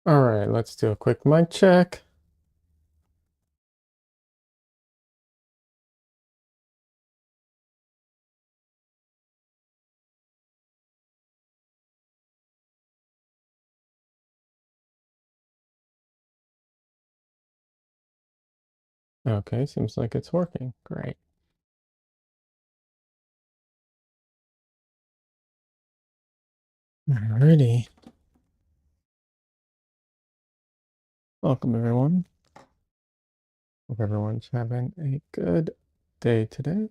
All right, let's do a quick mic check. Okay, seems like it's working. Great. Alrighty. Welcome, everyone. Hope everyone's having a good day today.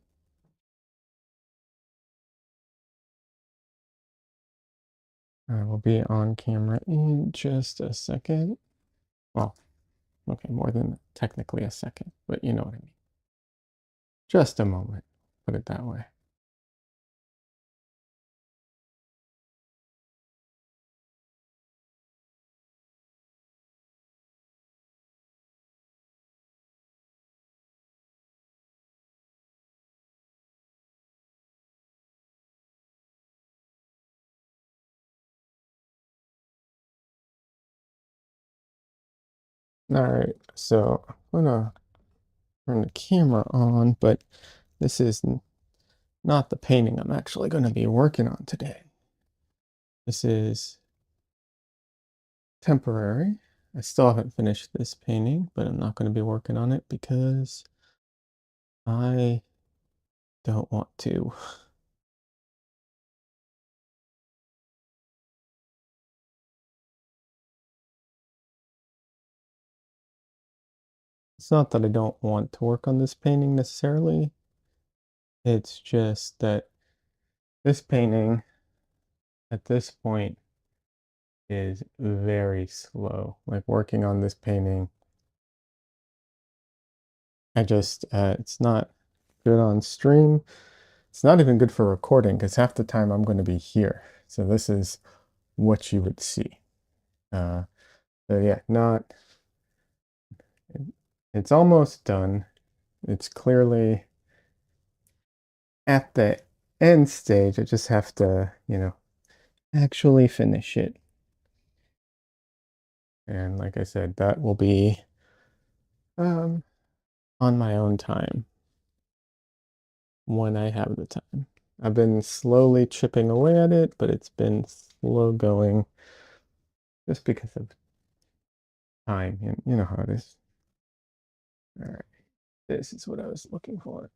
I will be on camera in just a second. Well, okay, more than technically a second, but you know what I mean. Just a moment, put it that way. All right, so I'm gonna turn the camera on, but this is not the painting I'm actually going to be working on today. This is temporary. I still haven't finished this painting, but I'm not going to be working on it because I don't want to. It's not that I don't want to work on this painting necessarily. It's just that this painting at this point is very slow. Like working on this painting, it's not good on stream. It's not even good for recording because half the time I'm going to be here. So this is what you would see. So yeah, it's almost done. It's clearly at the end stage. I just have to, actually finish it. And like I said, that will be um, on my own time when I have the time. I've been slowly chipping away at it, but it's been slow going just because of time. And you know how it is. All right, this is what I was looking for.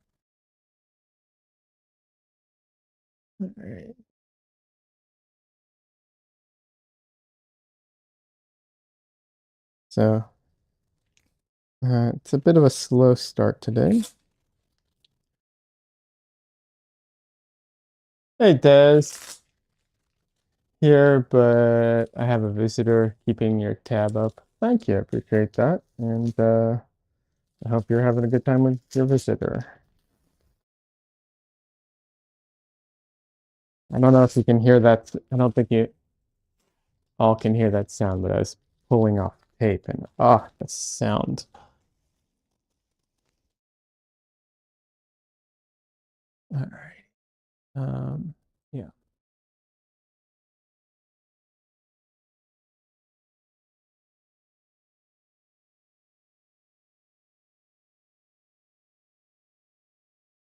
All right. So it's a bit of a slow start today. Hey, Des. Here, but I have a visitor keeping your tab up. Thank you, I appreciate that. And I hope you're having a good time with your visitor. I don't know if you can hear that. I don't think you all can hear that sound, but I was pulling off tape and the sound. All right. Yeah.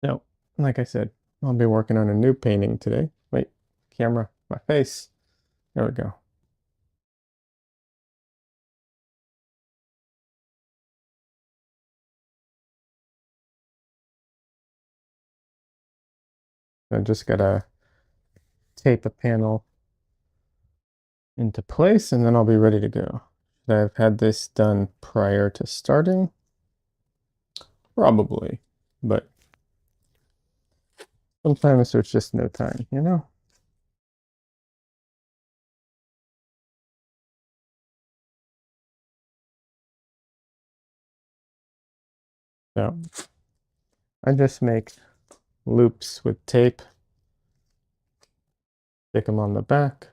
So, like I said, I'll be working on a new painting today. Wait, camera, my face. There we go. I just gotta tape a panel into place and then I'll be ready to go. Should I have had this done prior to starting? Probably, but sometimes there's just no time, you know? So I just make loops with tape, stick them on the back.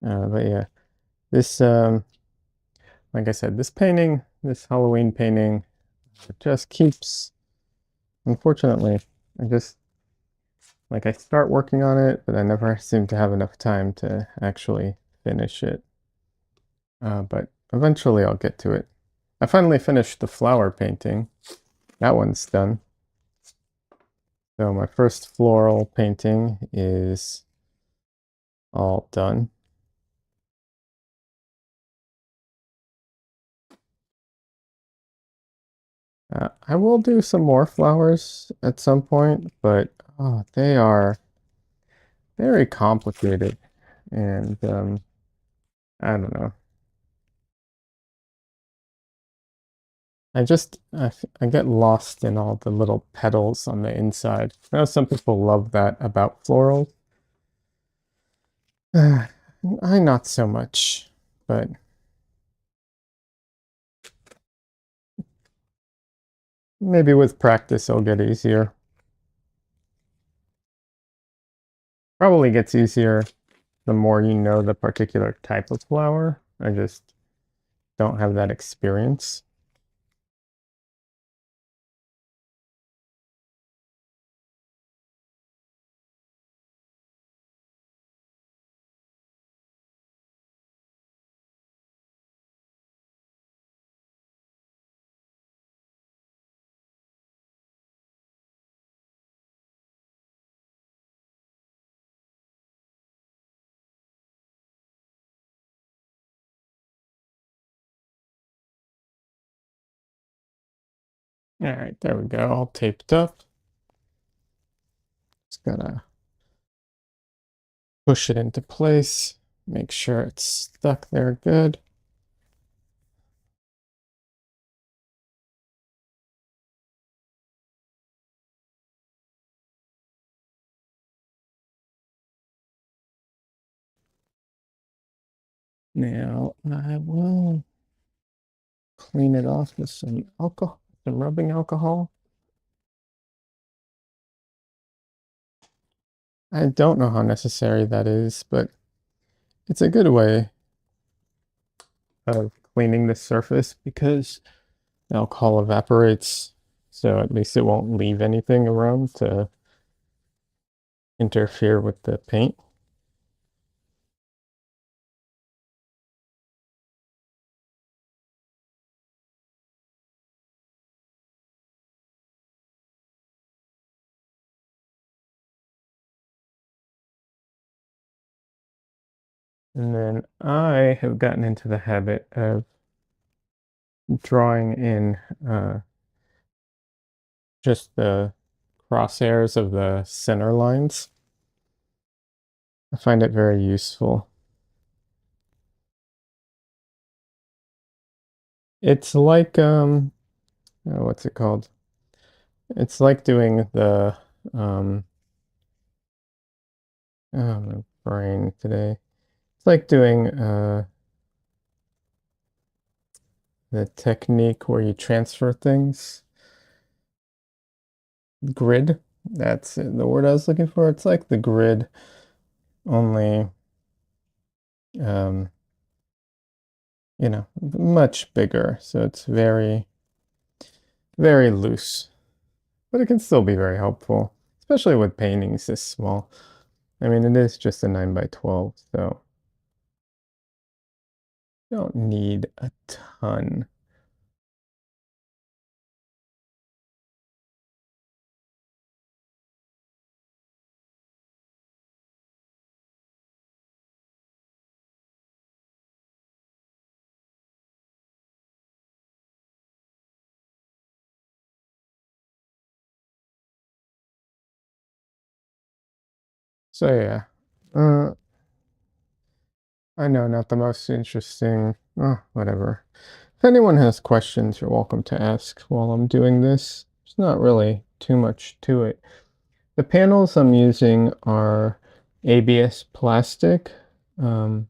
But yeah, this, like I said, this painting, this Halloween painting, it just keeps, unfortunately, I just, like I start working on it, but I never seem to have enough time to actually finish it. But eventually I'll get to it. I finally finished the flower painting. That one's done. So my first floral painting is all done. I will do some more flowers at some point, but oh, they are very complicated, and I don't know. I get lost in all the little petals on the inside. I know some people love that about florals. I not so much, but maybe with practice it'll get easier. Probably gets easier the more you know the particular type of flower. I just don't have that experience. All right, there we go, all taped up. Just gotta push it into place, make sure it's stuck there good. Now I will clean it off with some alcohol, some rubbing alcohol. I don't know how necessary that is, but it's a good way of cleaning the surface because alcohol evaporates, so at least it won't leave anything around to interfere with the paint. And then I have gotten into the habit of drawing in just the crosshairs of the center lines. I find it very useful. It's like oh, what's it called? It's like doing the oh, my brain today. It's like doing the technique where you transfer things. Grid. That's it, the word I was looking for. It's like the grid, only um, you know, much bigger. So it's very, very loose, but it can still be very helpful, especially with paintings this small. I mean, it is just a 9 by 12, so you don't need a ton. So yeah, uh, I know, not the most interesting. Oh, whatever. If anyone has questions, you're welcome to ask while I'm doing this. There's not really too much to it. The panels I'm using are ABS plastic. Um,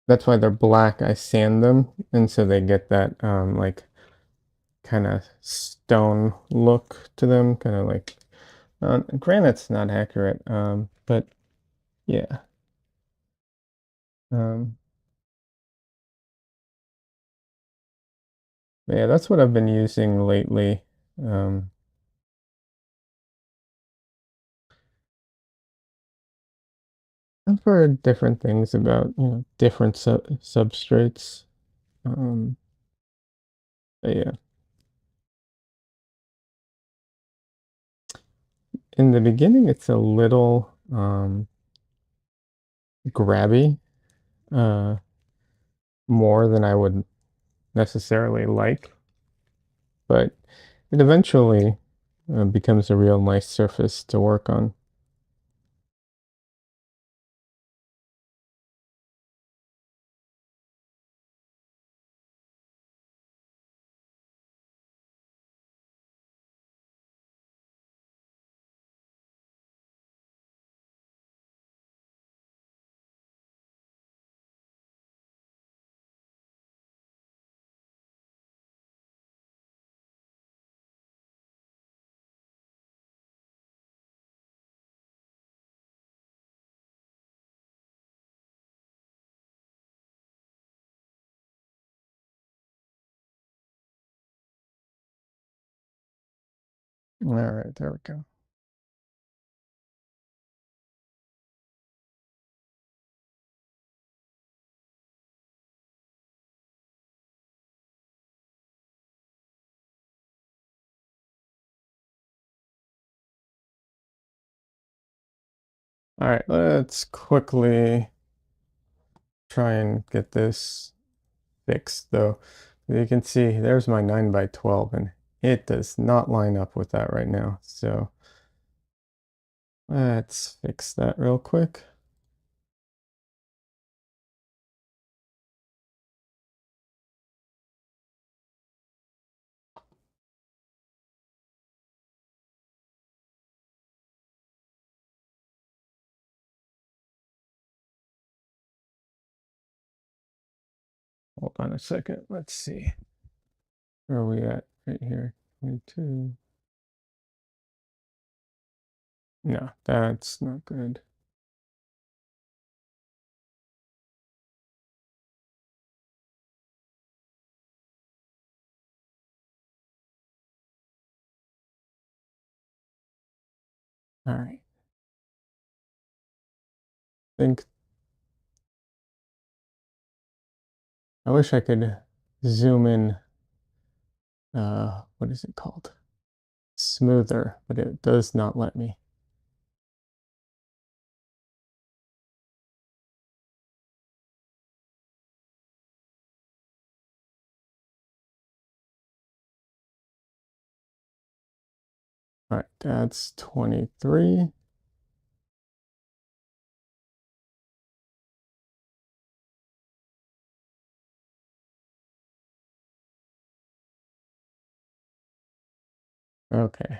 that's why they're black. I sand them, and so they get that like kind of stone look to them, kind of like granite's not accurate, but yeah. Um, yeah, that's what I've been using lately. Um, I've heard different things about, different substrates. Um, but yeah, in the beginning, it's a little grabby, uh, more than I would necessarily like, but it eventually becomes a real nice surface to work on. All right, there we go. All right, let's quickly try and get this fixed though. You can see there's my 9 by 12 and it does not line up with that right now. So let's fix that real quick. Hold on a second. Let's see. Where are we at right here? 22. No, that's not good. All right. Think I wish I could zoom in, what is it called? Smoother, but it does not let me. All right, that's 23. Okay.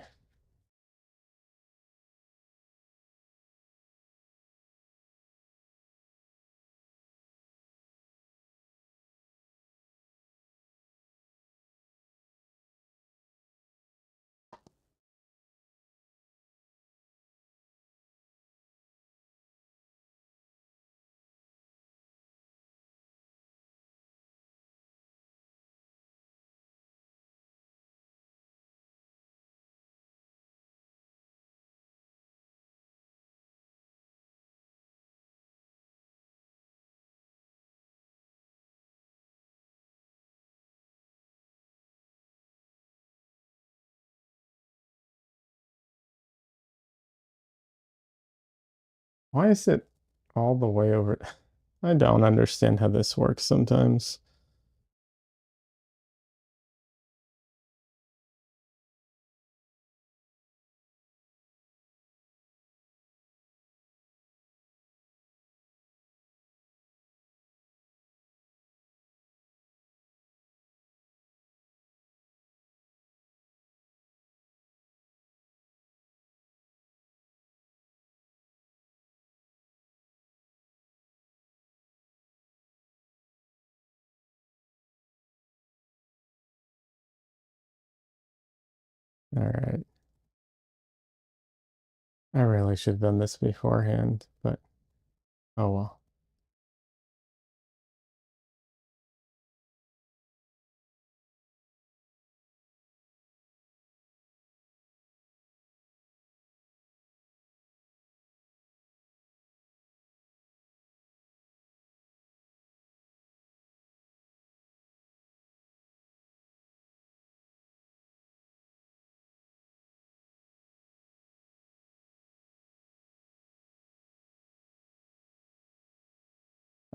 Why is it all the way over? I don't understand how this works sometimes. All right. I really should have done this beforehand, but oh well.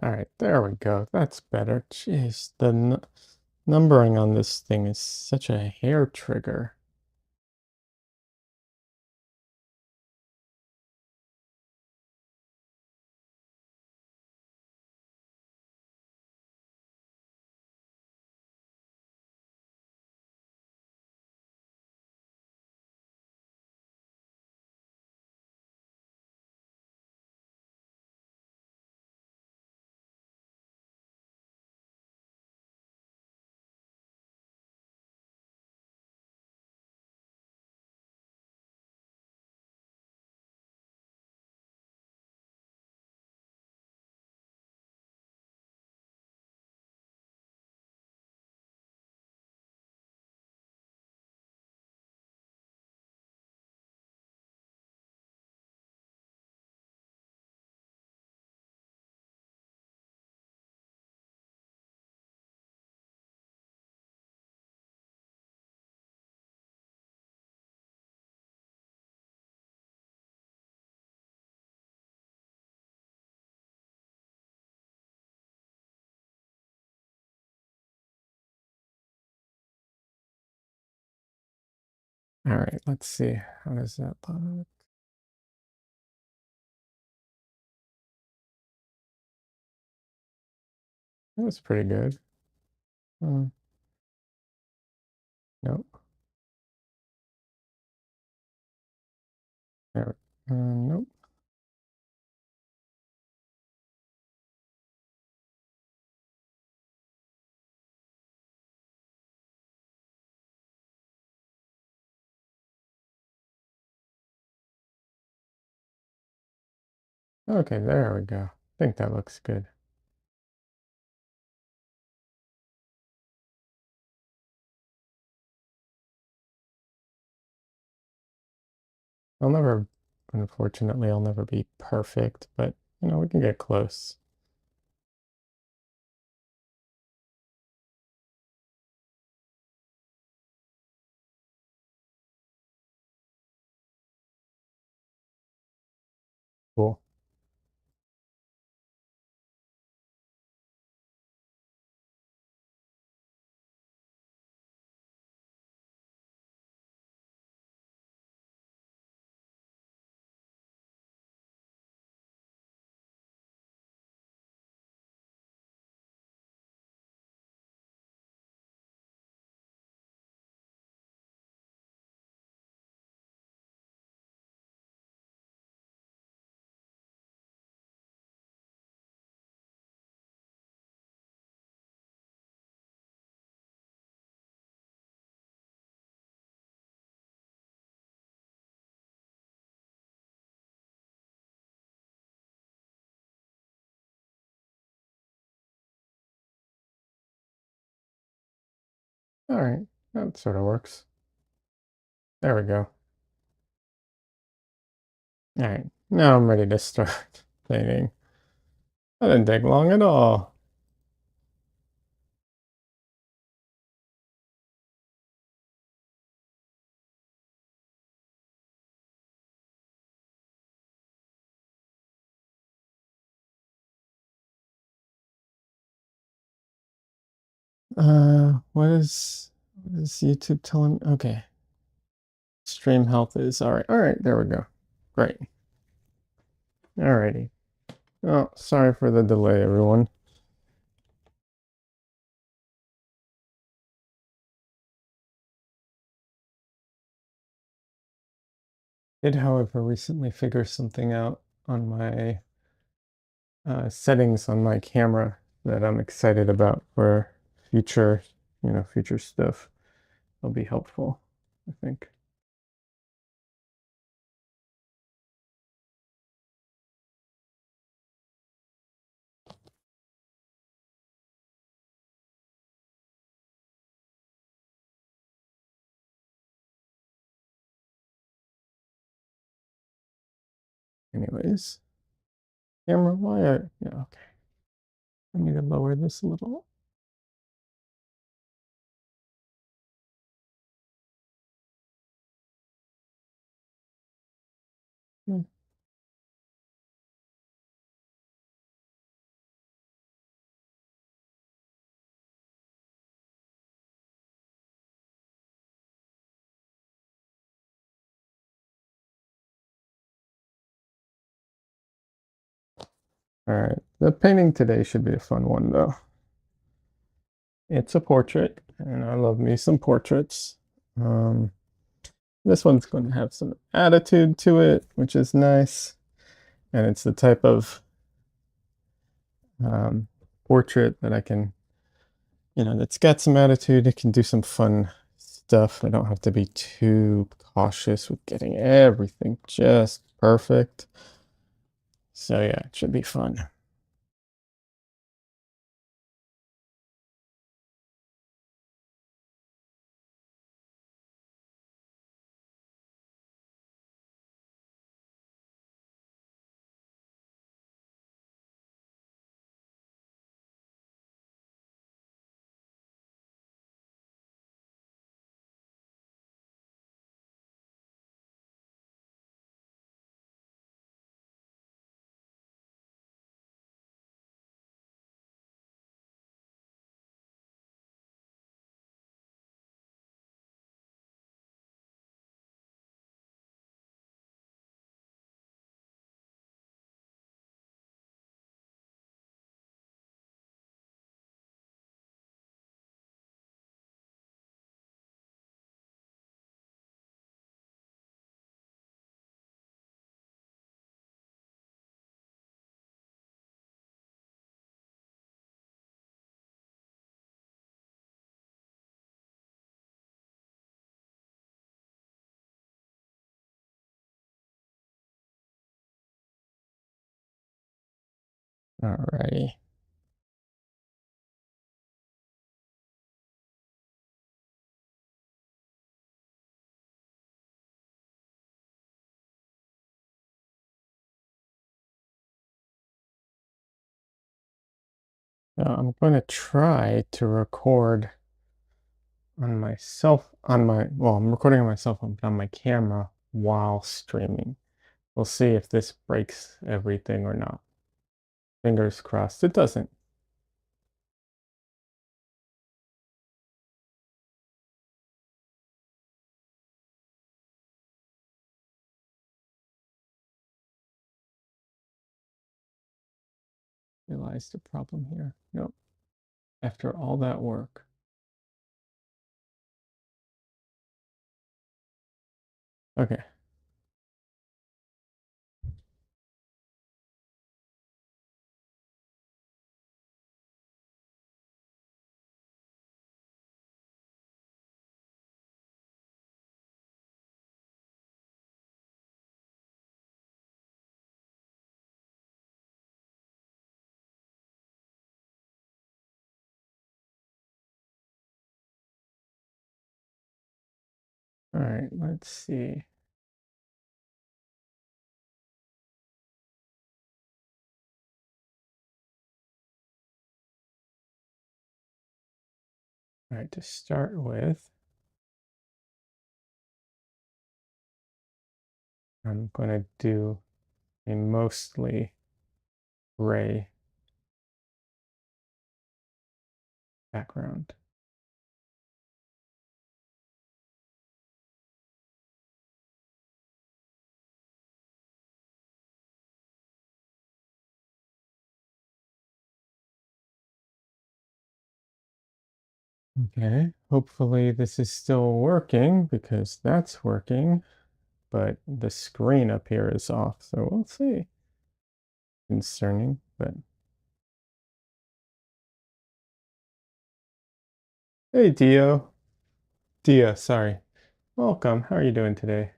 All right, there we go. That's better. Jeez, the numbering on this thing is such a hair trigger. All right, let's see. How does that look? That was pretty good. Uh, nope. There, nope. Okay, there we go. I think that looks good. I'll never, unfortunately, I'll never be perfect, but we can get close. Cool. All right, that sort of works. There we go. All right, now I'm ready to start painting. That didn't take long at all. What is YouTube telling me? Okay, stream health is all right. All right, there we go. Great. All righty. Oh, sorry for the delay, everyone. Did, however, recently figure something out on my settings on my camera that I'm excited about for future, future stuff. Will be helpful, I think. Anyways, camera, yeah, okay. I need to lower this a little. Hmm. All right, the painting today should be a fun one though. It's a portrait, and I love me some portraits. Um, this one's going to have some attitude to it, which is nice. And it's the type of um, portrait that I can, that's got some attitude. It can do some fun stuff. I don't have to be too cautious with getting everything just perfect. So yeah, it should be fun. Alrighty. Now I'm going to try to record on myself on my well, I'm recording on my cell phone, but on my camera while streaming. We'll see if this breaks everything or not. Fingers crossed it doesn't. Realized the problem here. Nope. After all that work. Okay. All right, let's see. All right, to start with, I'm going to do a mostly gray background. Okay, hopefully this is still working because that's working, but the screen up here is off, so we'll see. Concerning, but hey, Dia, sorry. Welcome. How are you doing today?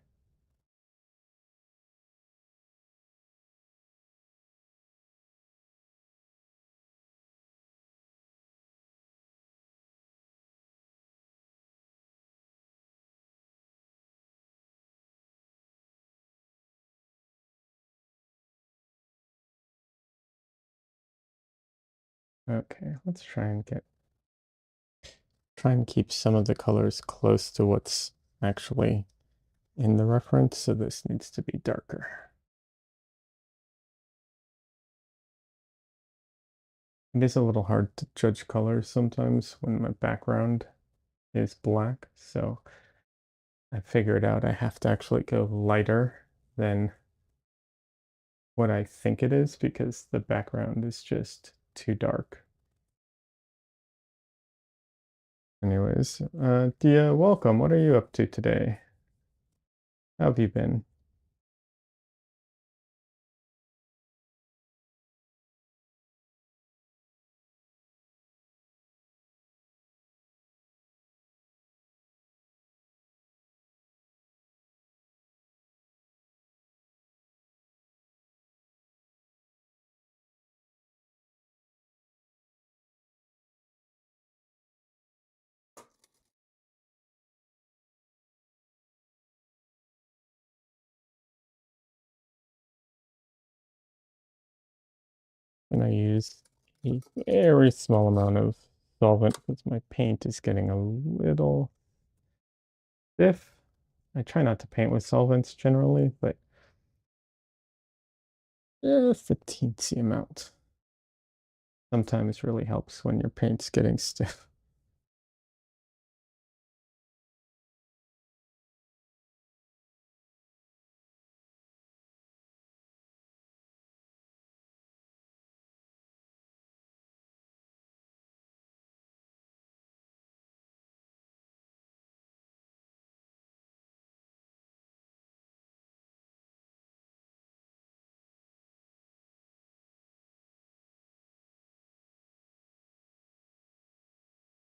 Okay, let's try and keep some of the colors close to what's actually in the reference, so this needs to be darker. It is a little hard to judge colors sometimes when my background is black, so I figured out I have to actually go lighter than what I think it is because the background is just too dark. Anyways, Dia, welcome. What are you up to today? How have you been? And I use a very small amount of solvent because my paint is getting a little stiff. I try not to paint with solvents generally, but just a teensy amount sometimes really helps when your paint's getting stiff.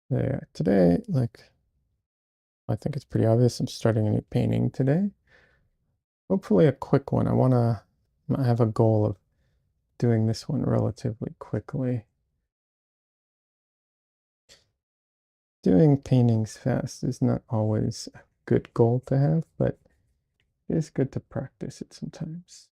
Yeah, today, like, I think it's pretty obvious I'm starting a new painting today. Hopefully a quick one. I have a goal of doing this one relatively quickly. Doing paintings fast is not always a good goal to have, but it is good to practice it sometimes.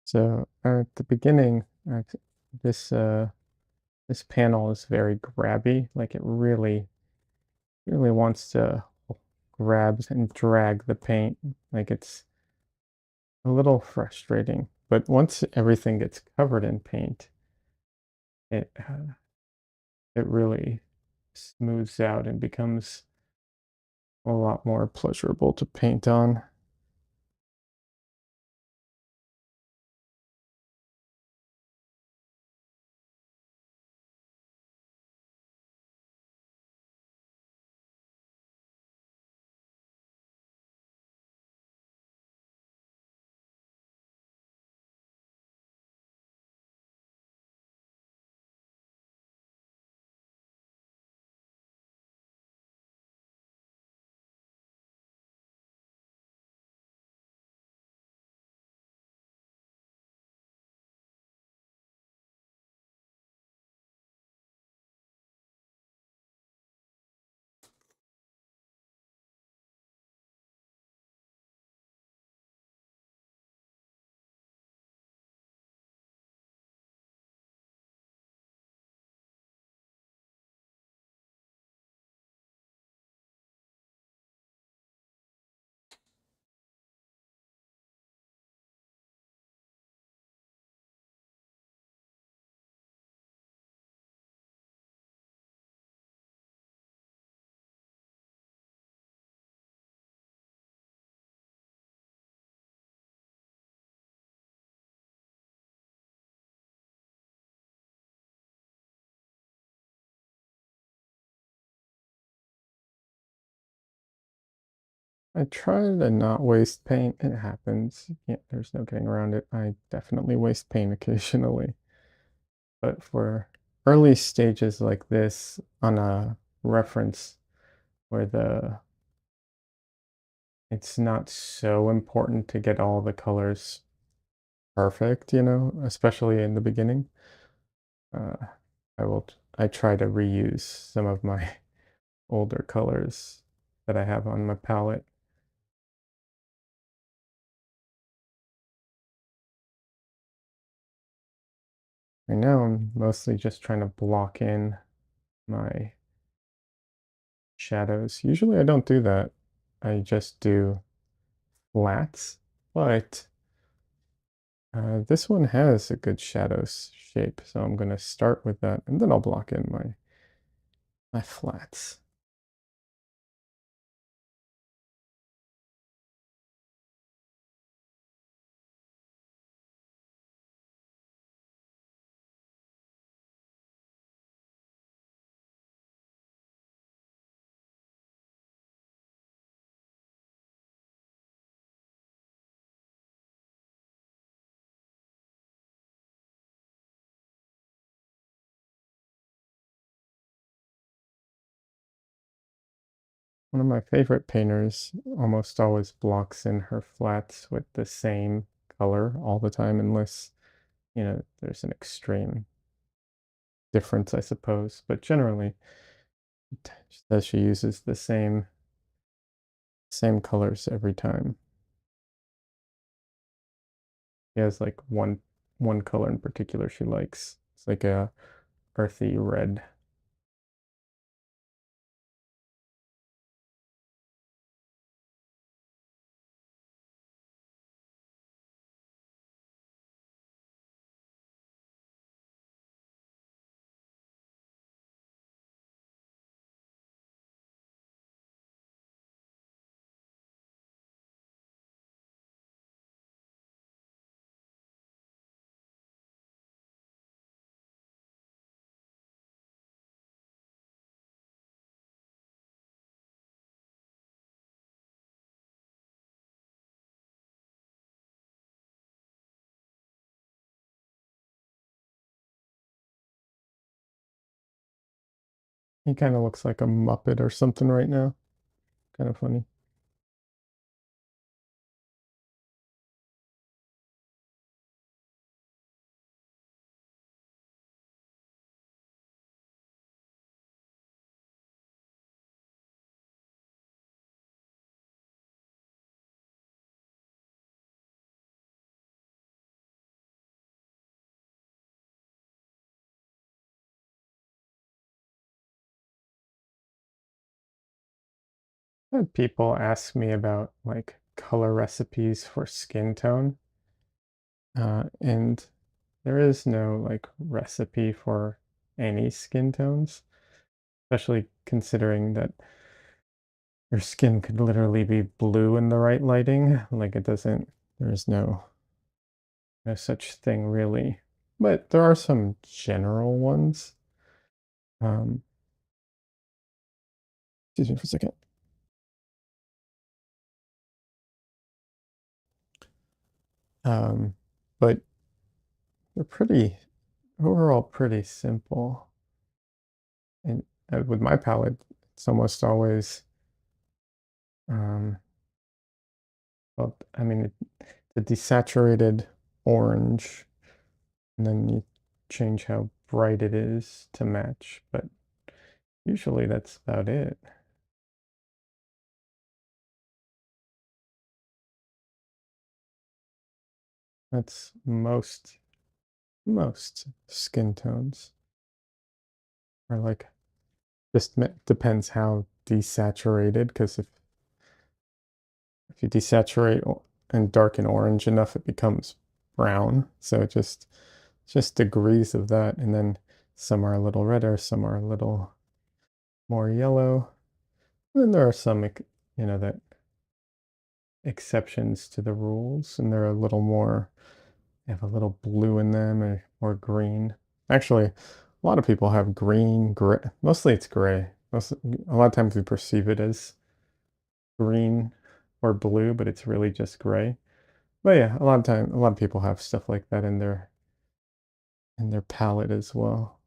So at the beginning, this this panel is very grabby, like it really wants to grab and drag the paint. Like it's a little frustrating. But once everything gets covered in paint, it really smooths out and becomes a lot more pleasurable to paint on. I try to not waste paint. It happens. There's no getting around it. I definitely waste paint occasionally. But for early stages like this on a reference where the it's not so important to get all the colors perfect, especially in the beginning. Uh, I try to reuse some of my older colors that I have on my palette. Right now I'm mostly just trying to block in my shadows. Usually I don't do that. I just do flats, but this one has a good shadows shape, so I'm going to start with that, and then I'll block in my flats. One of my favorite painters almost always blocks in her flats with the same color all the time, unless, there's an extreme difference, I suppose. But generally, she says she uses the same colors every time. She has like one color in particular she likes. It's like a earthy red. He kind of looks like a Muppet or something right now. Kind of funny. I've had people ask me about like color recipes for skin tone, and there is no like recipe for any skin tones, especially considering that your skin could literally be blue in the right lighting. Like it doesn't, there's no such thing really. But there are some general ones. Um, excuse me for a second. Um, but they're pretty, overall pretty simple. And with my palette, it's almost always, um, well, I mean, the desaturated orange, and then you change how bright it is to match. But usually that's about it. That's most skin tones are like, just depends how desaturated, because if you desaturate and darken orange enough, it becomes brown. So just degrees of that, and then some are a little redder, some are a little more yellow. And then there are some, that exceptions to the rules, and they're a little more, they have a little blue in them or green. Actually, a lot of people have green, gray. Mostly it's gray. A lot of times we perceive it as green or blue, but it's really just gray. But yeah, a lot of people have stuff like that in their palette as well.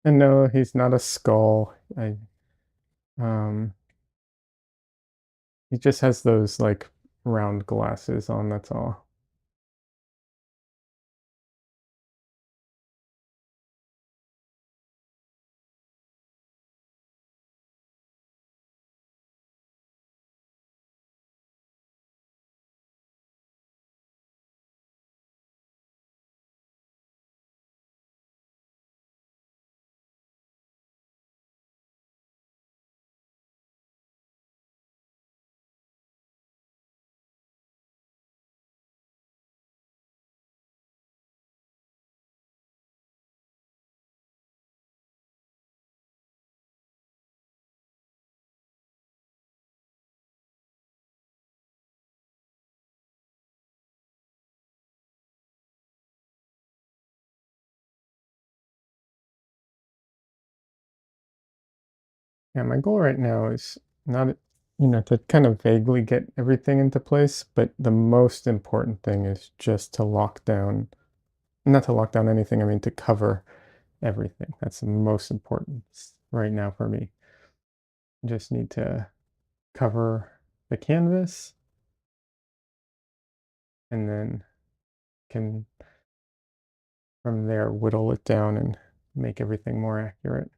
And no, he's not a skull. Um, he just has those like round glasses on, that's all. Yeah, my goal right now is not, to kind of vaguely get everything into place, but the most important thing is just to lock down, not to lock down anything, I mean to cover everything. That's the most important right now for me. Just need to cover the canvas and then can from there whittle it down and make everything more accurate.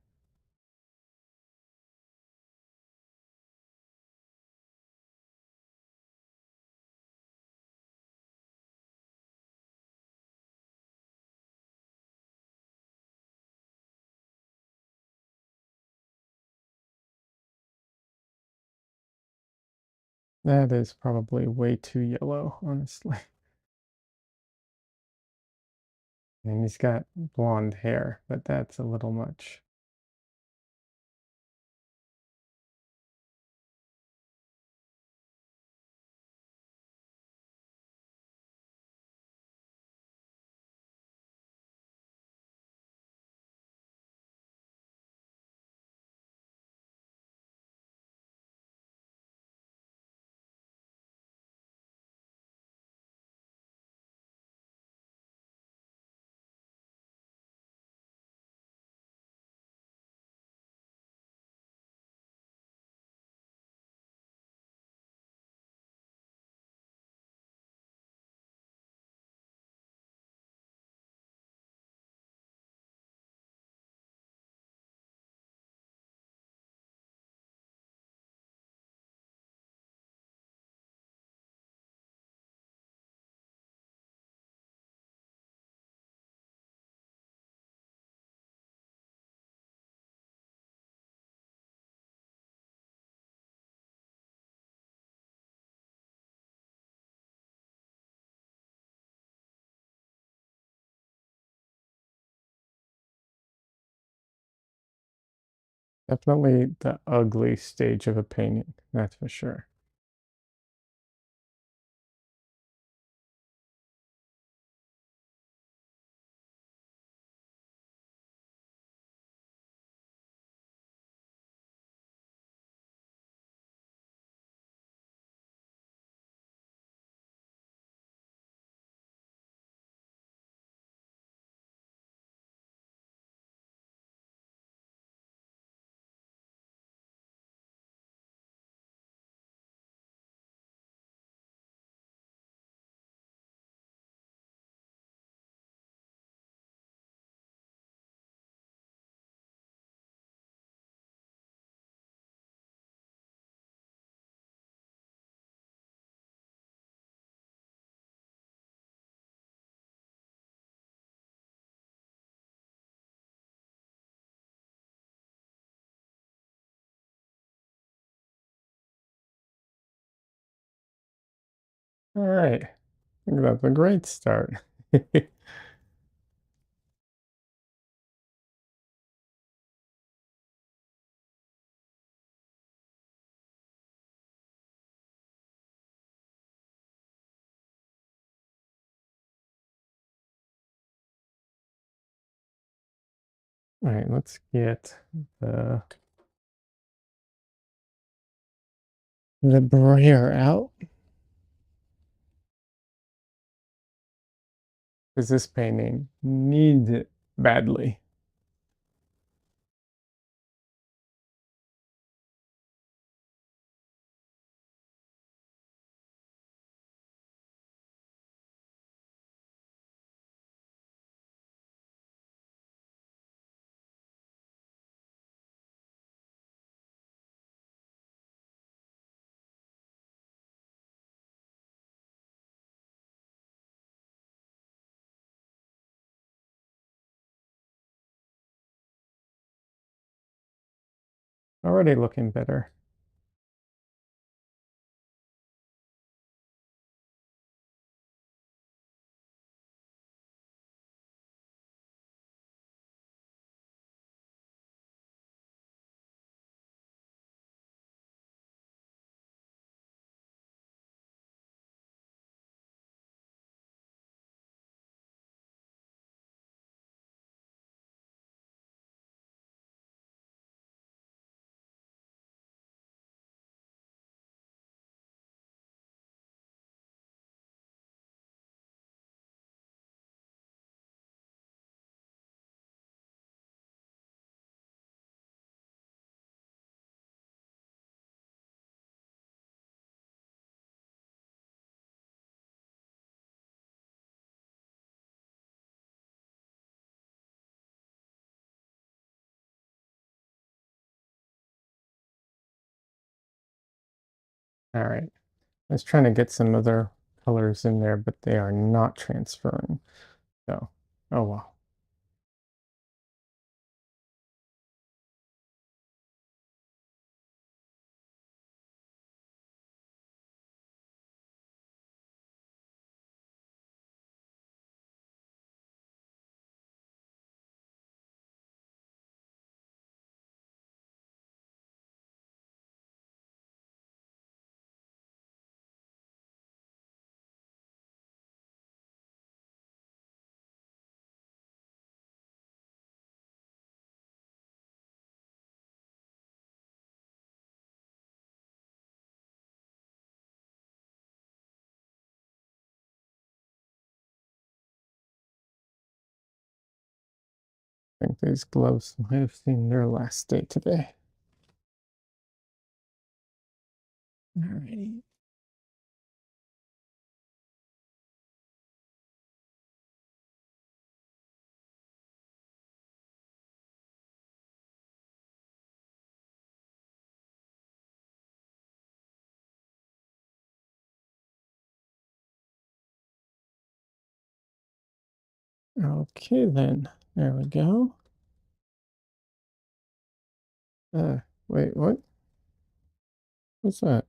That is probably way too yellow, honestly. And he's got blonde hair, but that's a little much. Definitely the ugly stage of a painting, that's for sure. All right, I think that's a great start. All right, let's get the brayer out, because this painting needs it badly. Already looking better. All right. I was trying to get some other colors in there, but they are not transferring. So, oh well. I think these gloves might have seen their last day today. Alrighty. Okay, then. There we go. Uh, wait, what? What's that?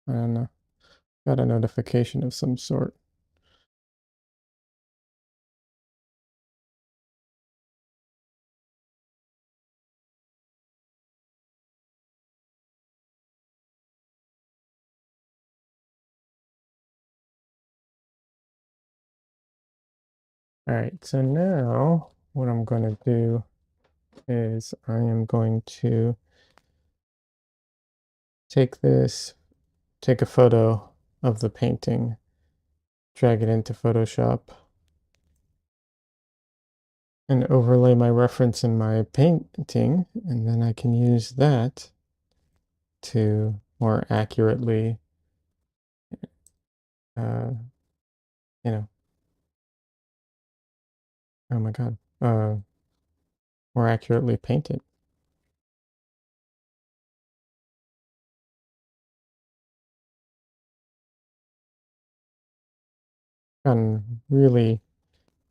I don't know. Got a notification of some sort. All right, so now what I'm going to do is I am going to take this, take a photo of the painting, drag it into Photoshop, and overlay my reference in my painting, and then I can use that to more accurately, uh, you know, oh my God, more accurately paint it. Gotten really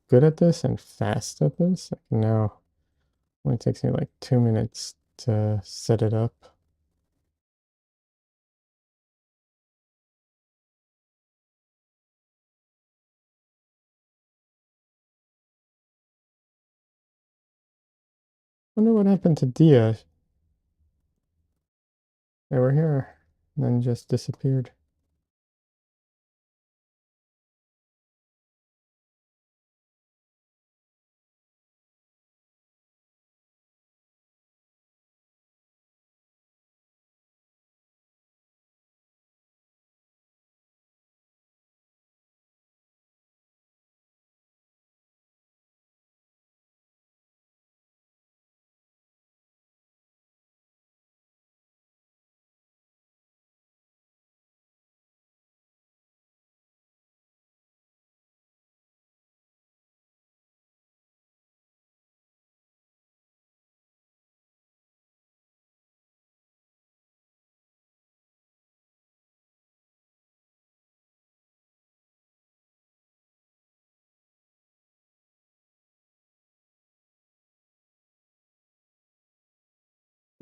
good at this and fast at this. Like now, only takes me like 2 minutes to set it up. Wonder what happened to Dia. They were here and then just disappeared.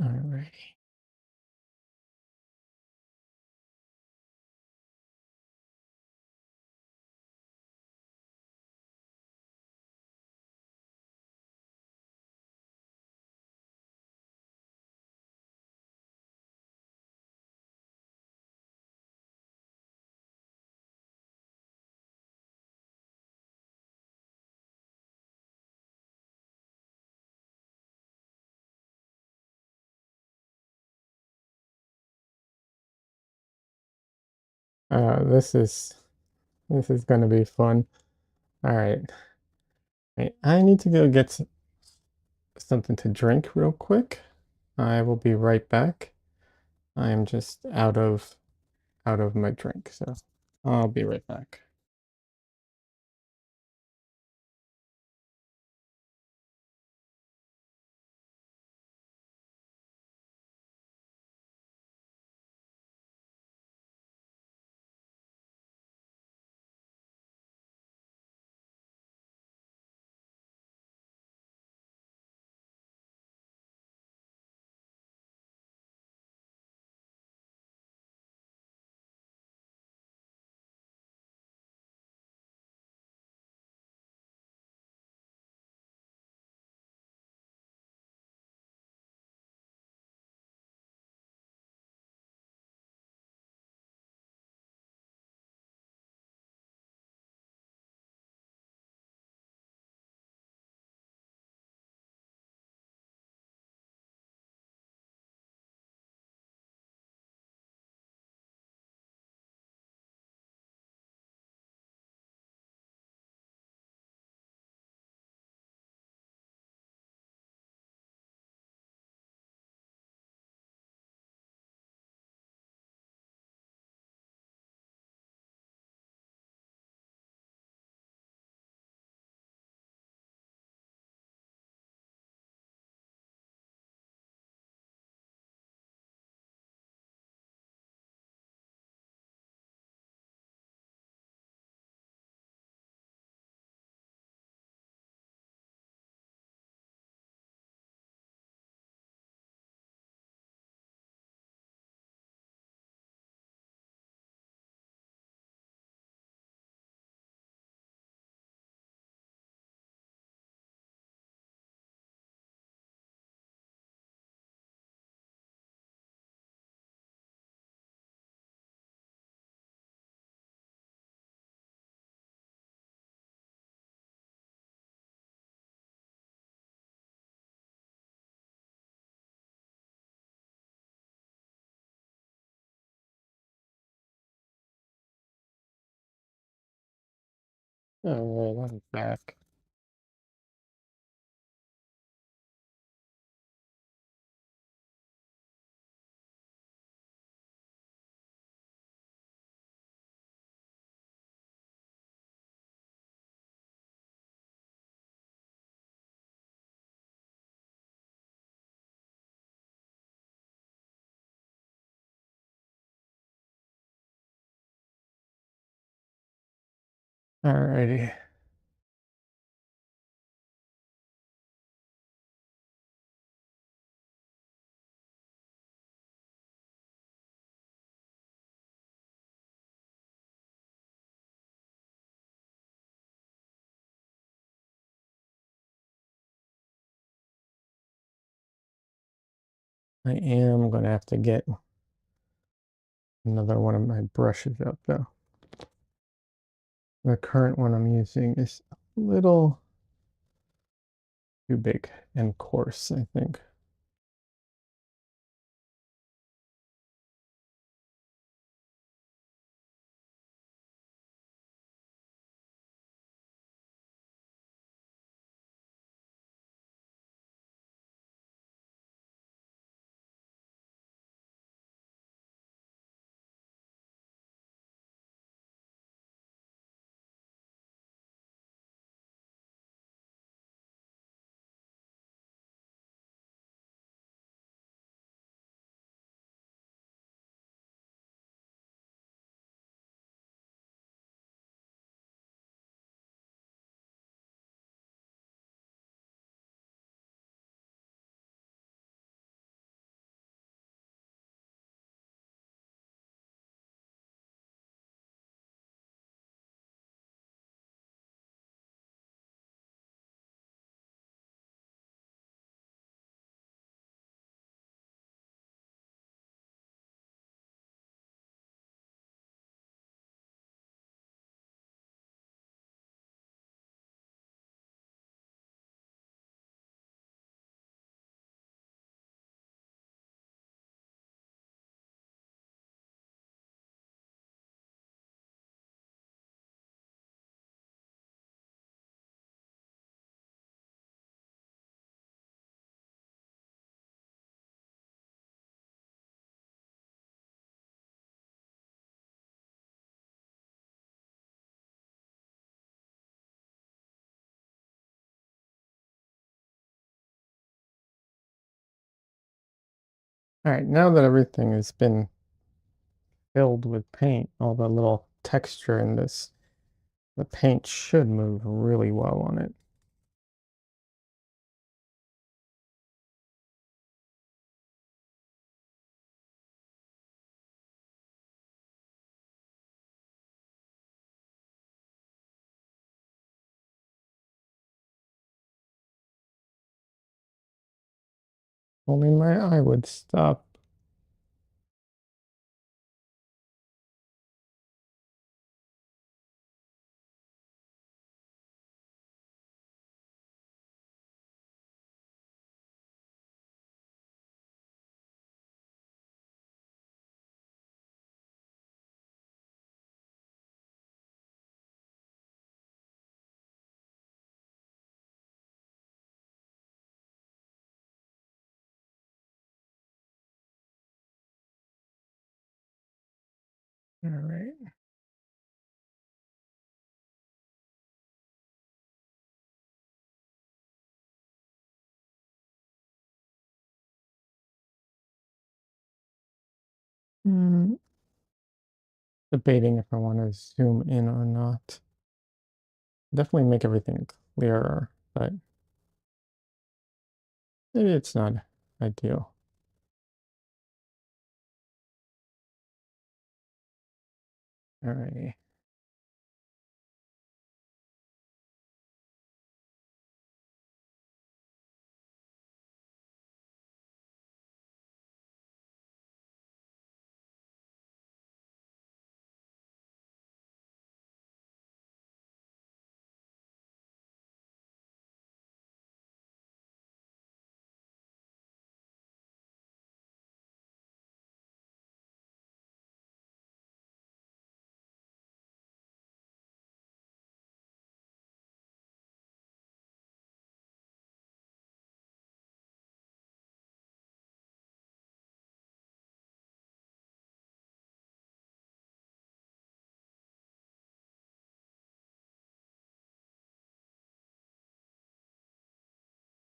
Alrighty. This is going to be fun. All right. Hey, I need to go get something to drink real quick. I will be right back. I am just out of my drink, so I'll be right back. All right, I'm back. All righty. I am gonna have to get another one of my brushes out though. The current one I'm using is a little too big and coarse, I think. All right, now that everything has been filled with paint, all the little texture in this, the paint should move really well on it. Only my eye would stop. All right. Mm, debating if I want to zoom in or not. Definitely make everything clearer, but maybe it's not ideal. All right.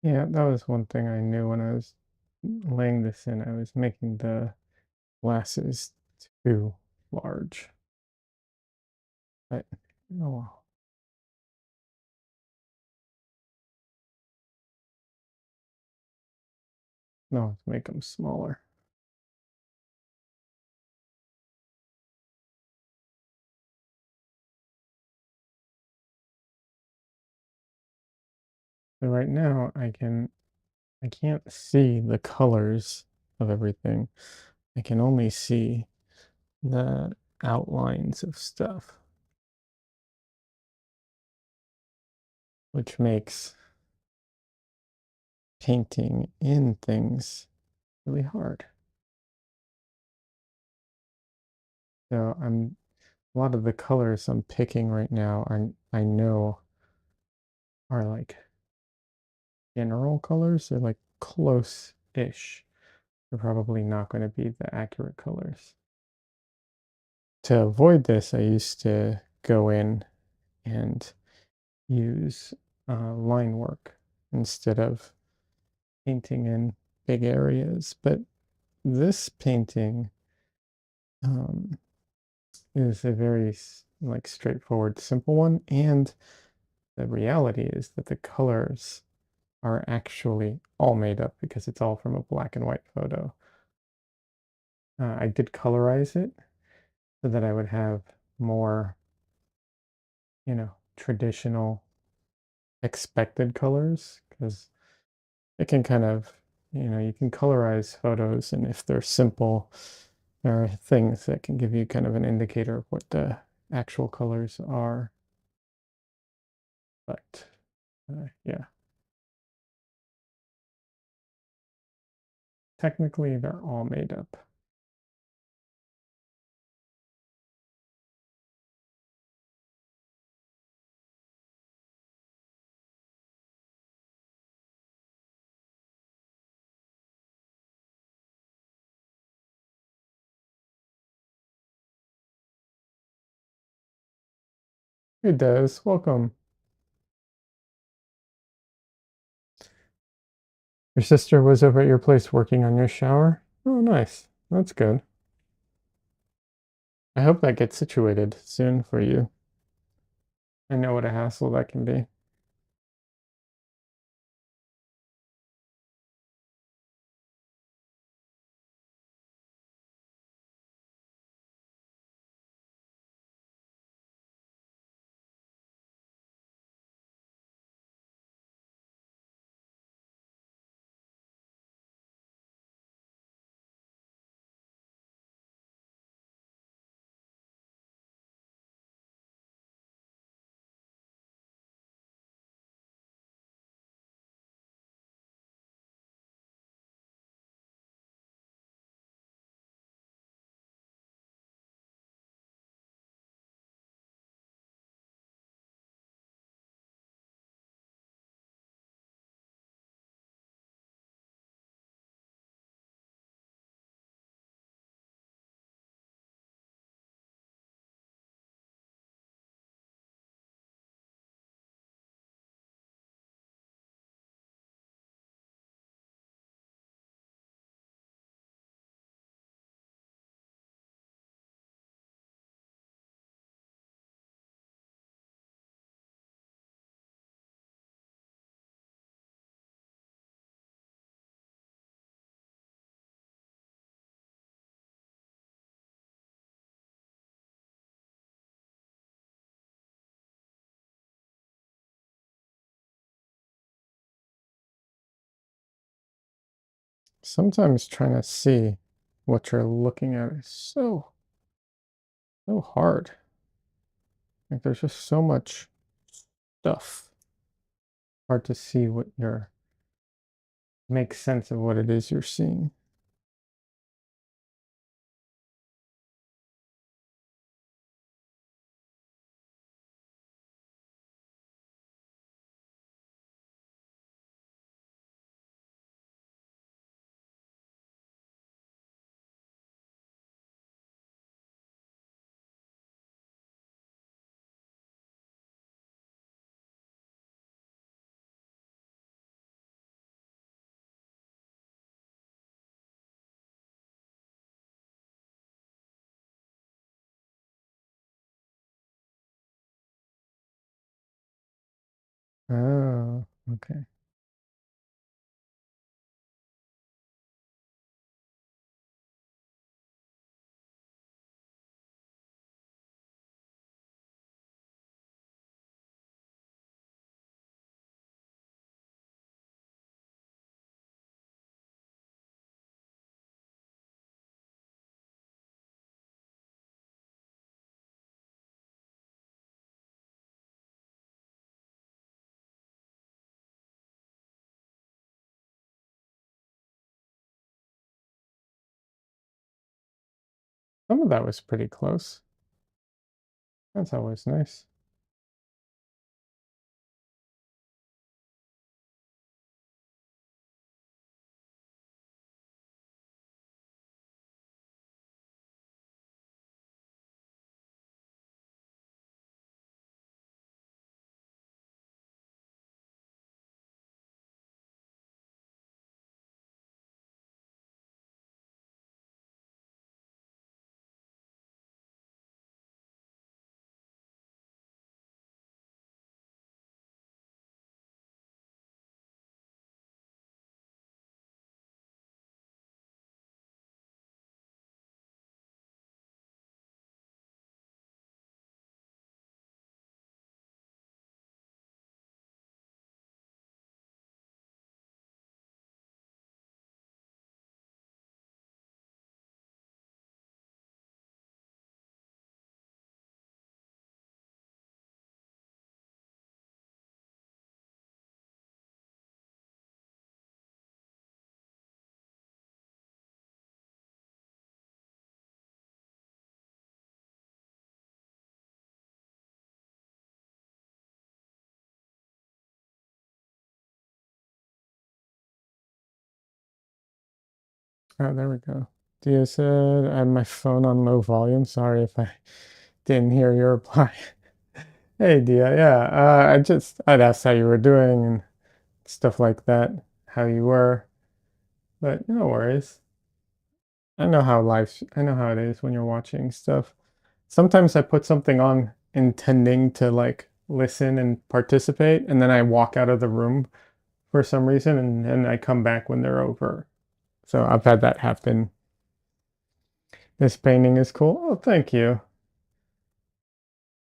Yeah, that was one thing I knew when I was laying this in. I was making the glasses too large. But oh well. No, let's make them smaller. So right now I can't see the colors of everything. I can only see the outlines of stuff, which makes painting in things really hard. So a lot of the colors I'm picking right now are I know are like general colors. They're like close-ish. They're probably not going to be the accurate colors. To avoid this, I used to go in and use line work instead of painting in big areas. But this painting um, is a very like straightforward, simple one, and the reality is that the colors are actually all made up because it's all from a black and white photo. I did colorize it so that I would have more, traditional expected colors because it can kind of, you can colorize photos, and if they're simple, there are things that can give you kind of an indicator of what the actual colors are. But yeah, technically they're all made up. It does. Welcome. Your sister was over at your place working on your shower? Oh, nice. That's good. I hope that gets situated soon for you. I know what a hassle that can be. Sometimes trying to see what you're looking at is so hard. Like there's just so much stuff. Hard to see what you're make sense of what it is you're seeing. Oh, okay. Some of that was pretty close. That's always nice. Oh, there we go. Dia said, I had my phone on low volume. Sorry if I didn't hear your reply. Hey, Dia. Yeah, I'd asked how you were doing and stuff like that, how you were, but no worries. I know how it is when you're watching stuff. Sometimes I put something on intending to like listen and participate, and then I walk out of the room for some reason, and I come back when they're over. So I've had that happen. This painting is cool. Oh, thank you.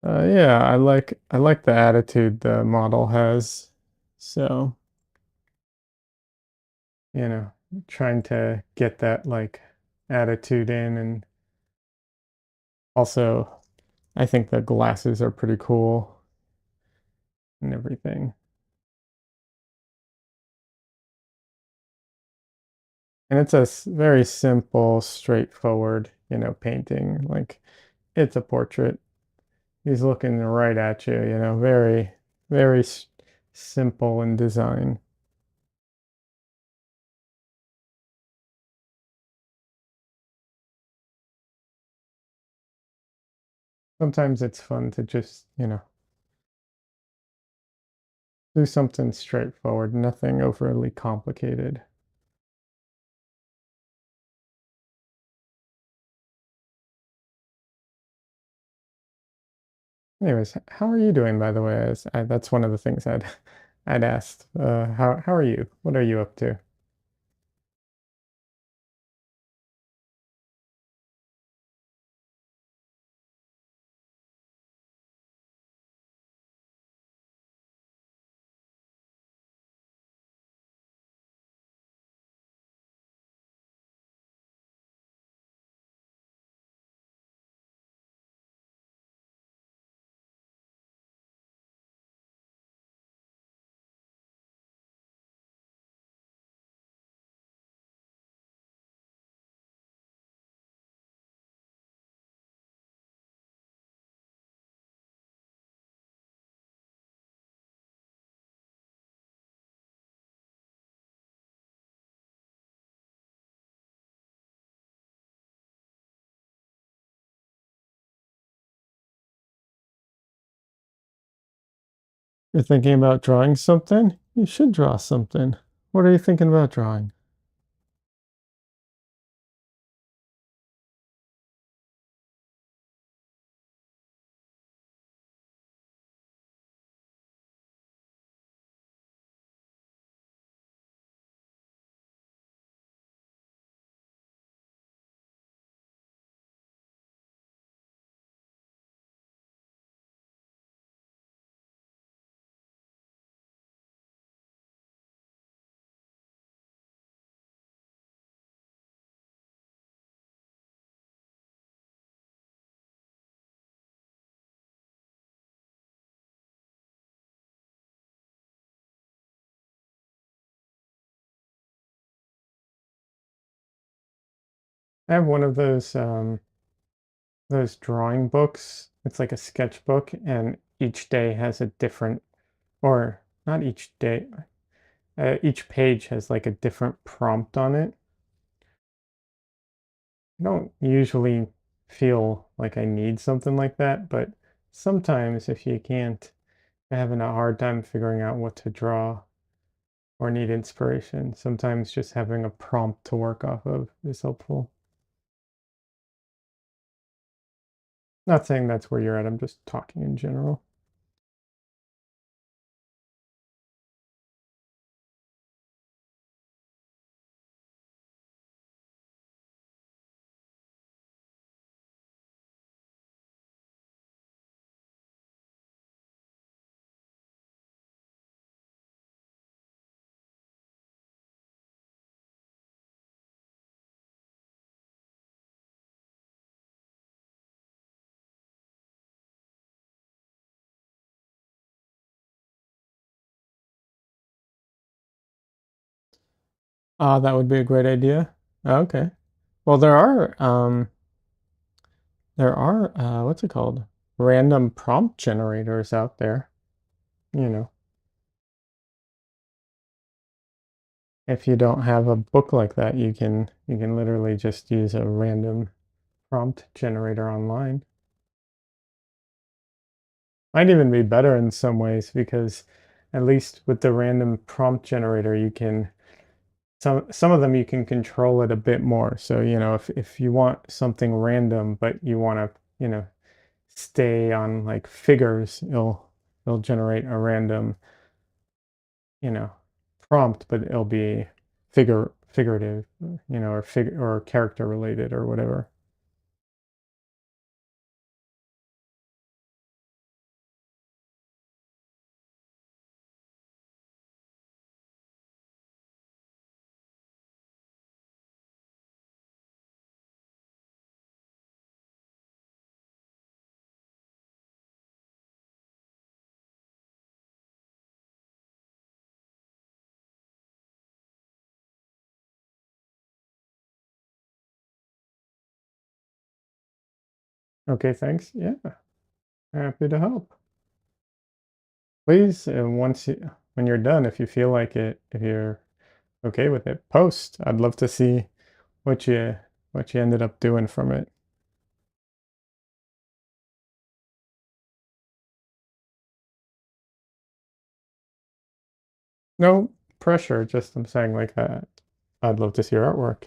Yeah, I like the attitude the model has. So, you know, trying to get that like attitude in, and also I think the glasses are pretty cool and everything. And it's a very simple, straightforward, painting. Like it's a portrait. He's looking right at you, very, very simple in design. Sometimes it's fun to just, do something straightforward, nothing overly complicated. Anyways, how are you doing, by the way? That's one of the things I'd asked. How are you? What are you up to? You're thinking about drawing something? You should draw something. What are you thinking about drawing? I have one of those drawing books. It's like a sketchbook, and each day has a different, or not each day, each page has like a different prompt on it. I don't usually feel like I need something like that, but sometimes if you can't, you're having a hard time figuring out what to draw or need inspiration, sometimes just having a prompt to work off of is helpful. Not saying that's where you're at, I'm just talking in general. Ah, that would be a great idea. Okay. Well, there are what's it called? Random prompt generators out there. You know, if you don't have a book like that, you can literally just use a random prompt generator online. Might even be better in some ways because at least with the random prompt generator, you can some of them you can control it a bit more. So, if you want something random, but you want to, stay on like figures, it'll generate a random, you know, prompt, but it'll be figurative, or character related or whatever. Okay, thanks. Yeah, happy to help. Please, when you're done, if you feel like it, if you're okay with it, post. I'd love to see what you what you ended up doing from it. No pressure, just I'm saying like that. I'd love to see your artwork.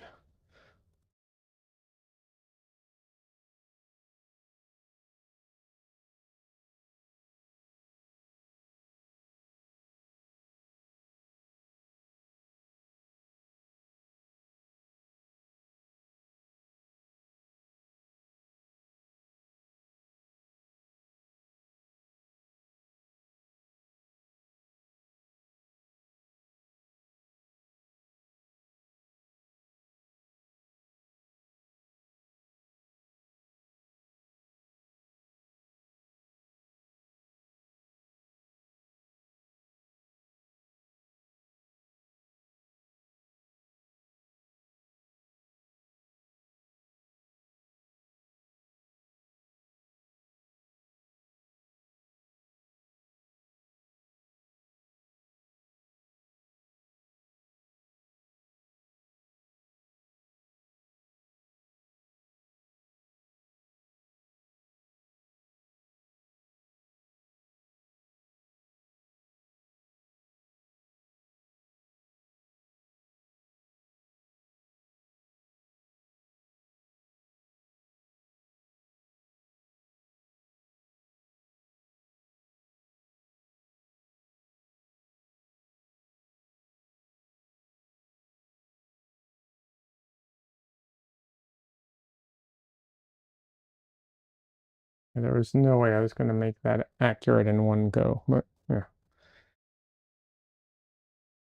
There was no way I was going to make that accurate in one go, but yeah.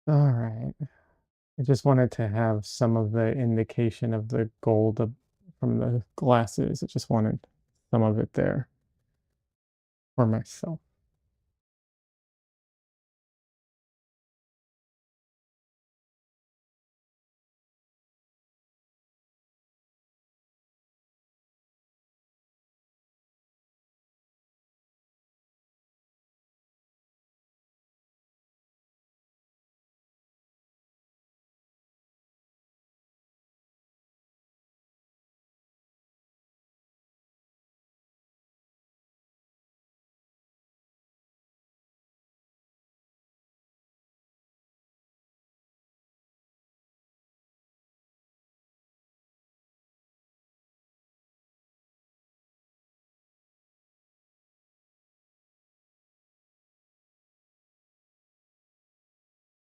All right. I just wanted to have some of the indication of the gold from the glasses. I just wanted some of it there for myself.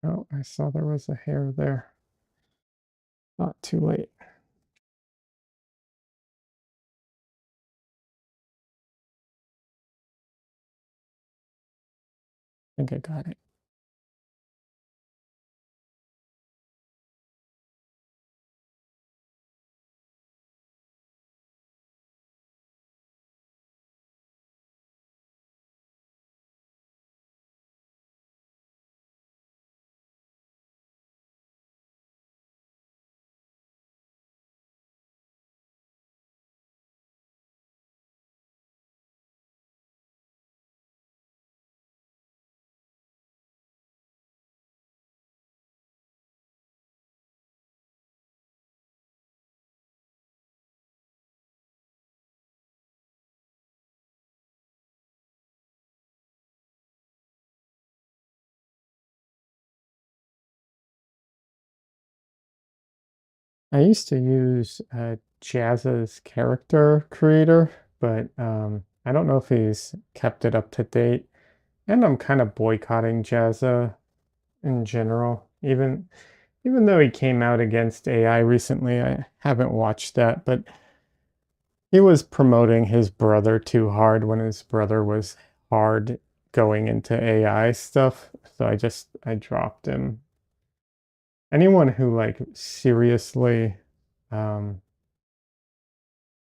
Oh, I saw there was a hair there. Not too late. I think I got it. I used to use Jazz's character creator, but I don't know if he's kept it up to date. And I'm kind of boycotting Jazza in general. Even though he came out against AI recently, I haven't watched that, but he was promoting his brother too hard when his brother was hard going into AI stuff. So I dropped him. Anyone who like seriously um,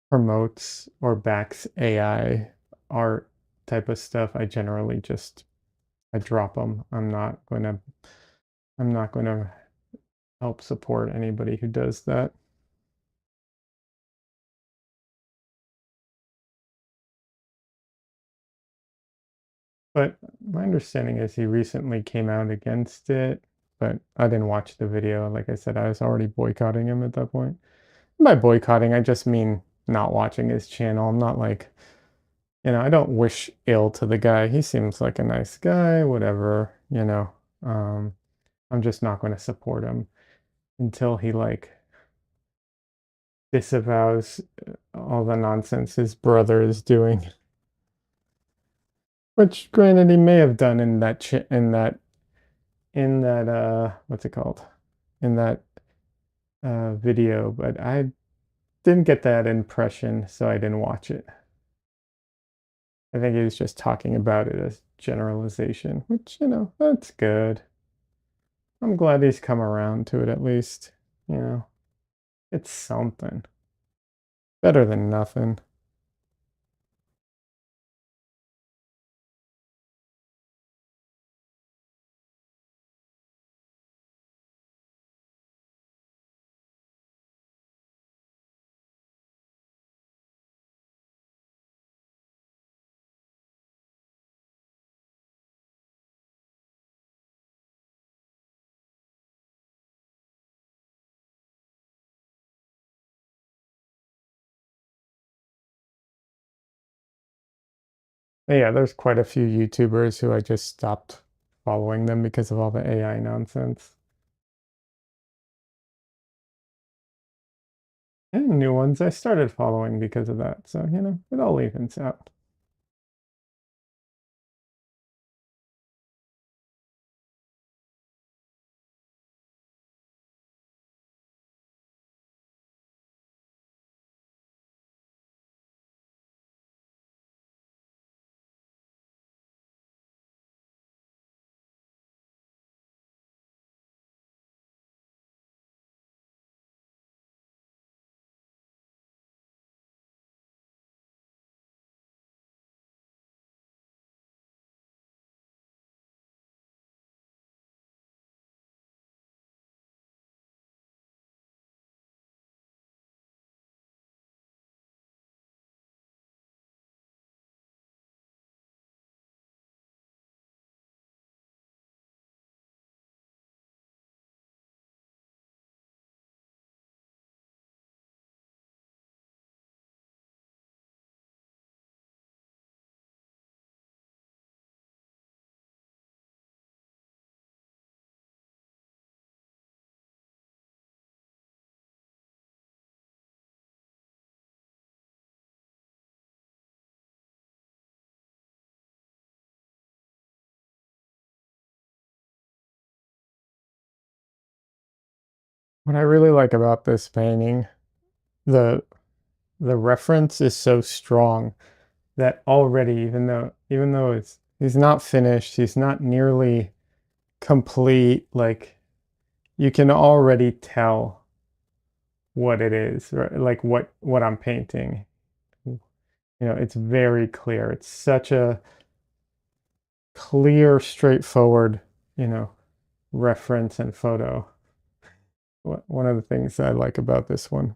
promotes or backs AI art type of stuff, I generally just I drop them. I'm not gonna help support anybody who does that. But my understanding is he recently came out against it, but I didn't watch the video. Like I said, I was already boycotting him at that point. By boycotting, I just mean not watching his channel. I'm not like, I don't wish ill to the guy. He seems like a nice guy, whatever. Um, I'm just not going to support him until he like disavows all the nonsense his brother is doing. Which granted he may have done in that what's it called? In that video, but I didn't get that impression, so I didn't watch it. I think he was just talking about it as generalization, which, that's good. I'm glad he's come around to it at least. You know, it's something. Better than nothing. But yeah, there's quite a few YouTubers who I just stopped following them because of all the AI nonsense. And new ones I started following because of that. So, it all evens out. What I really like about this painting, the the reference is so strong that already, even though he's not finished, he's not nearly complete, like you can already tell what it is, right? Like what I'm painting. It's very clear. It's such a clear, straightforward, you know, reference and photo. One of the things I like about this one.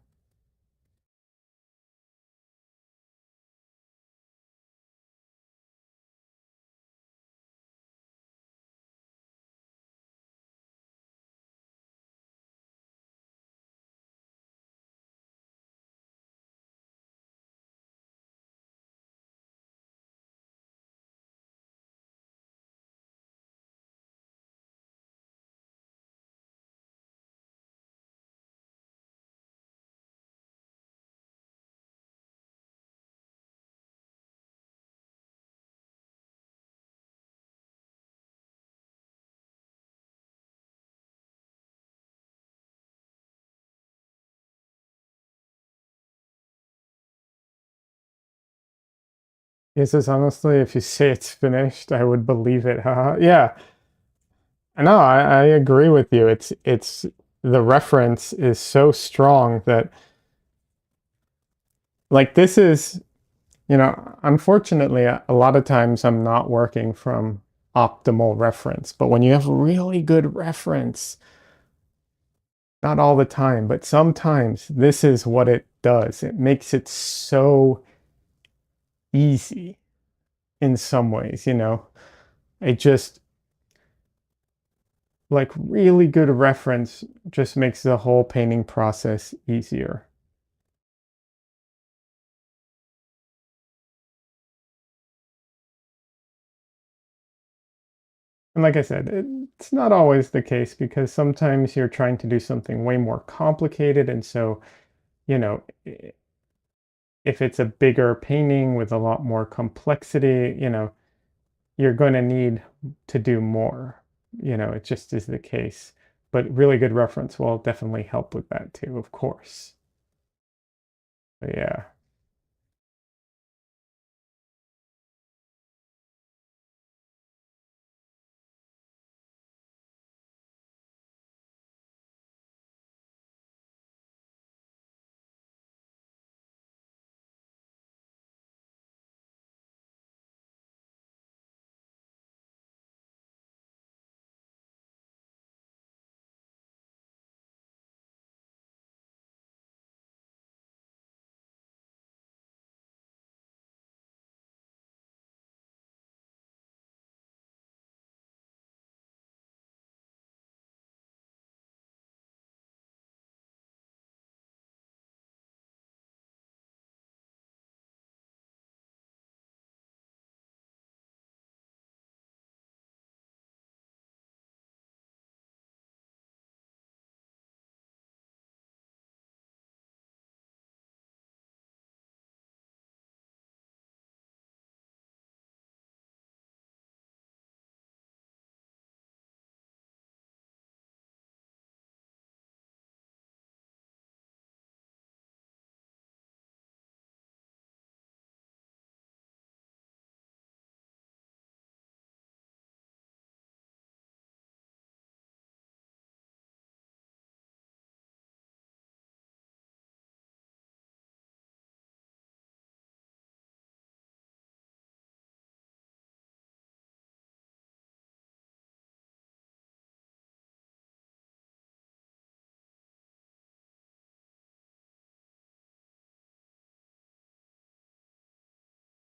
He says, honestly, if you say it's finished, I would believe it. Haha. Yeah, no, I agree with you. It's the reference is so strong that like this is, unfortunately, a lot of times I'm not working from optimal reference, but when you have really good reference, not all the time, but sometimes this is what it does. It makes it so easy in some ways, It just like really good reference just makes the whole painting process easier. And like I said, it's not always the case because sometimes you're trying to do something way more complicated. And so, you know, if it's a bigger painting with a lot more complexity, you're going to need to do more. It just is the case. But really good reference will definitely help with that too, of course. But yeah.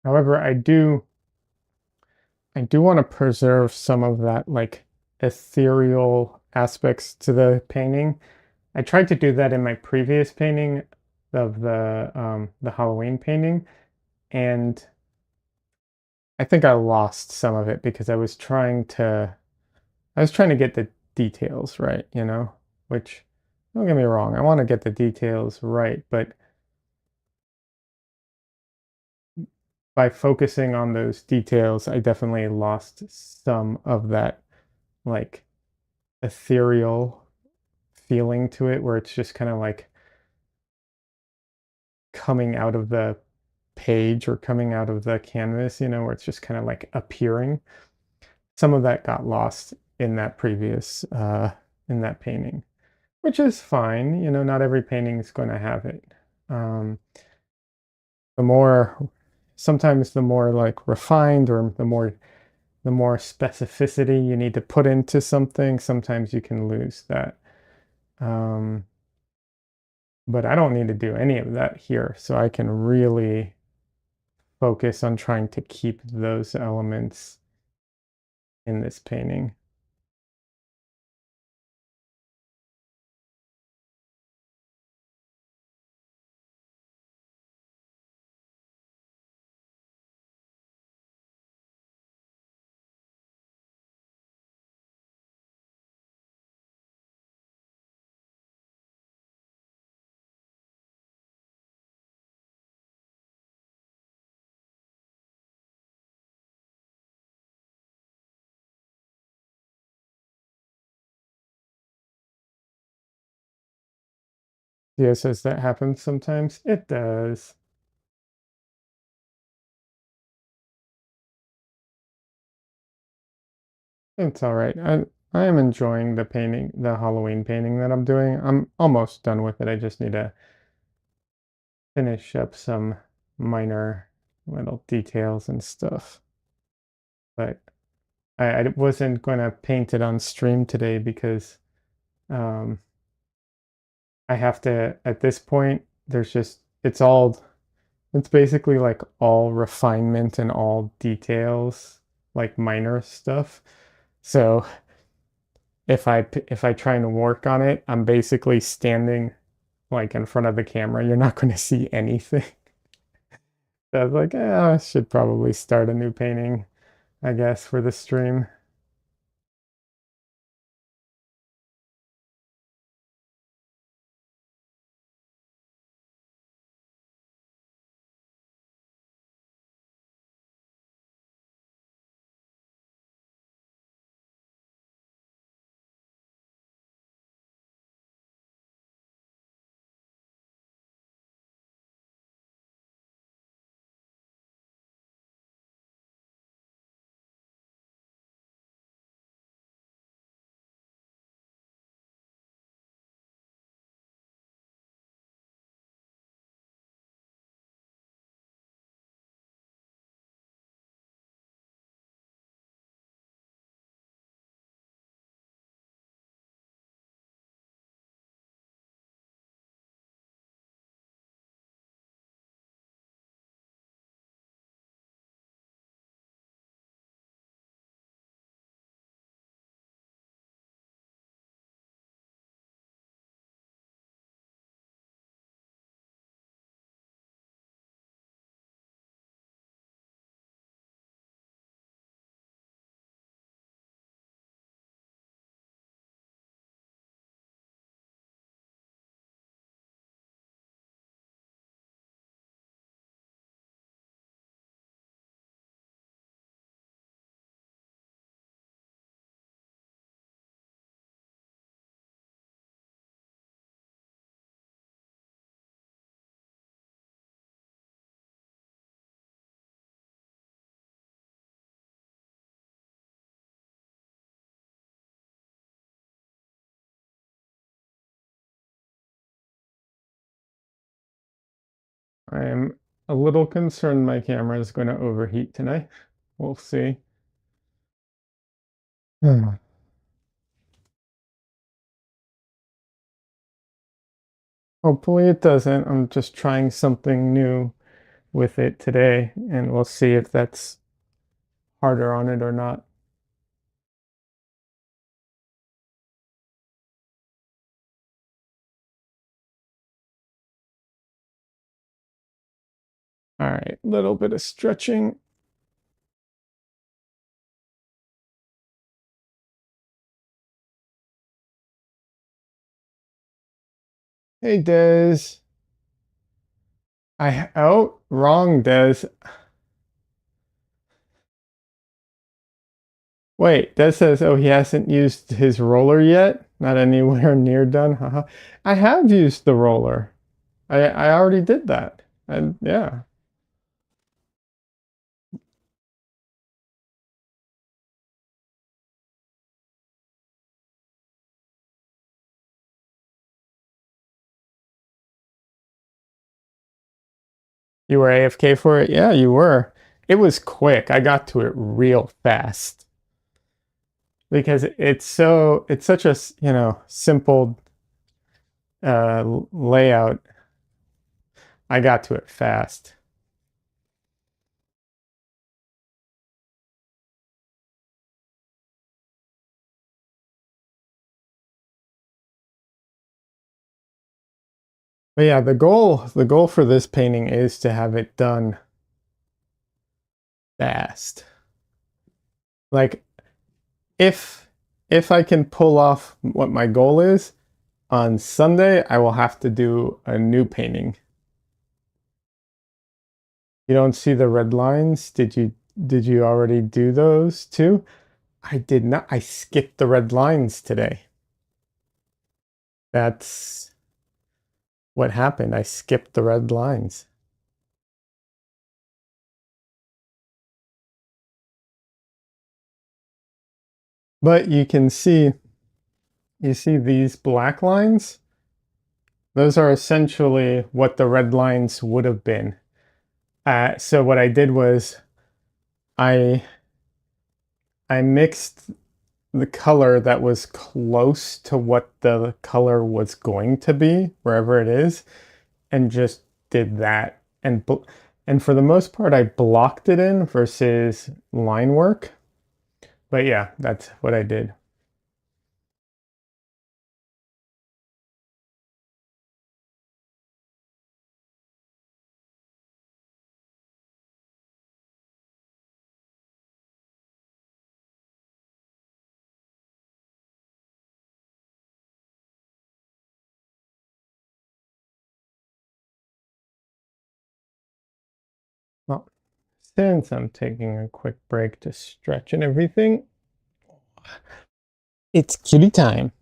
However, I do want to preserve some of that like ethereal aspects to the painting. I tried to do that in my previous painting of the Halloween painting, and I think I lost some of it because I was trying to get the details right, which don't get me wrong, I want to get the details right, but by focusing on those details, I definitely lost some of that like ethereal feeling to it where it's just kind of like coming out of the page or coming out of the canvas, where it's just kind of like appearing. Some of that got lost in that previous in that painting, which is fine. Not every painting is going to have it. Um, the more sometimes the more like refined or the more specificity you need to put into something, sometimes you can lose that. Um, but I don't need to do any of that here, so I can really focus on trying to keep those elements in this painting. Yeah, says that happens sometimes. It does. It's all right. I am enjoying the painting, the Halloween painting that I'm doing. I'm almost done with it. I just need to finish up some minor little details and stuff. But I wasn't going to paint it on stream today because um, I have to, at this point, there's just, it's basically like all refinement and all details, like minor stuff. So if I try and work on it, I'm basically standing like in front of the camera. You're not going to see anything. So I was like, I should probably start a new painting, I guess, for the stream. I am a little concerned my camera is going to overheat tonight. We'll see. Hopefully it doesn't. I'm just trying something new with it today, and we'll see if that's harder on it or not. All right, little bit of stretching. Hey, Des. Oh, wrong, Des. Wait, Des says, oh, he hasn't used his roller yet. Not anywhere near done. Haha. I have used the roller. I already did that. And yeah. You were AFK for it? Yeah, you were. It was quick. I got to it real fast because it's such a, simple layout. I got to it fast. But yeah, the goal for this painting is to have it done fast. Like if if I can pull off what my goal is, on Sunday I will have to do a new painting. You don't see the red lines? Did you already do those too? I did not. I skipped the red lines today. That's what happened. I skipped the red lines. But you see these black lines? Those are essentially what the red lines would have been. So what I did was I I mixed the color that was close to what the color was going to be, wherever it is, and just did that. And for the most part, I blocked it in versus line work. But yeah, that's what I did. Well, since I'm taking a quick break to stretch and everything, it's kitty time.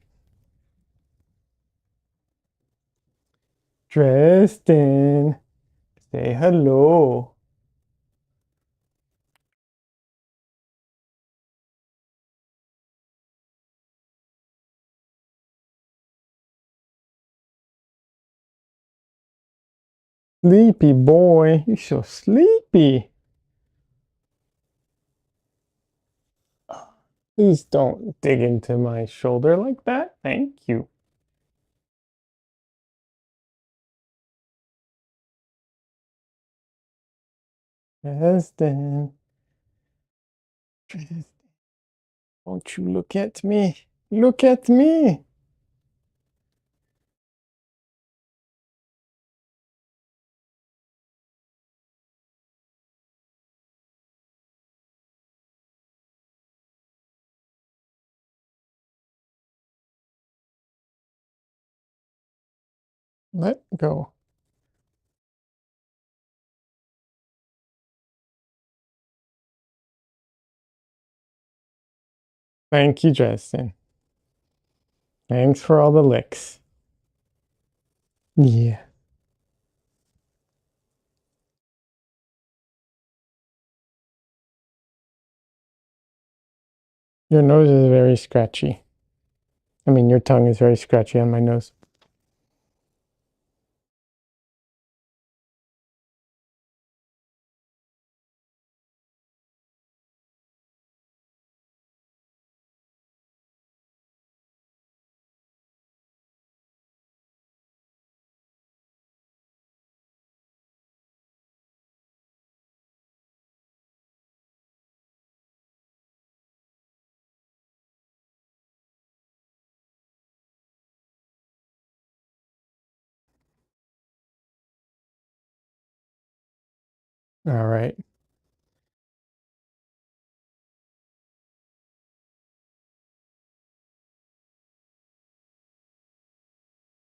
Tristan, say hello. Sleepy boy, you're so sleepy. Please don't dig into my shoulder like that. Thank you. Tristan, Tristan, won't you look at me? Look at me. Let go. Thank you, Tristan. Thanks for all the licks. Yeah. Your nose is very scratchy. I mean, your tongue is very scratchy on my nose. All right.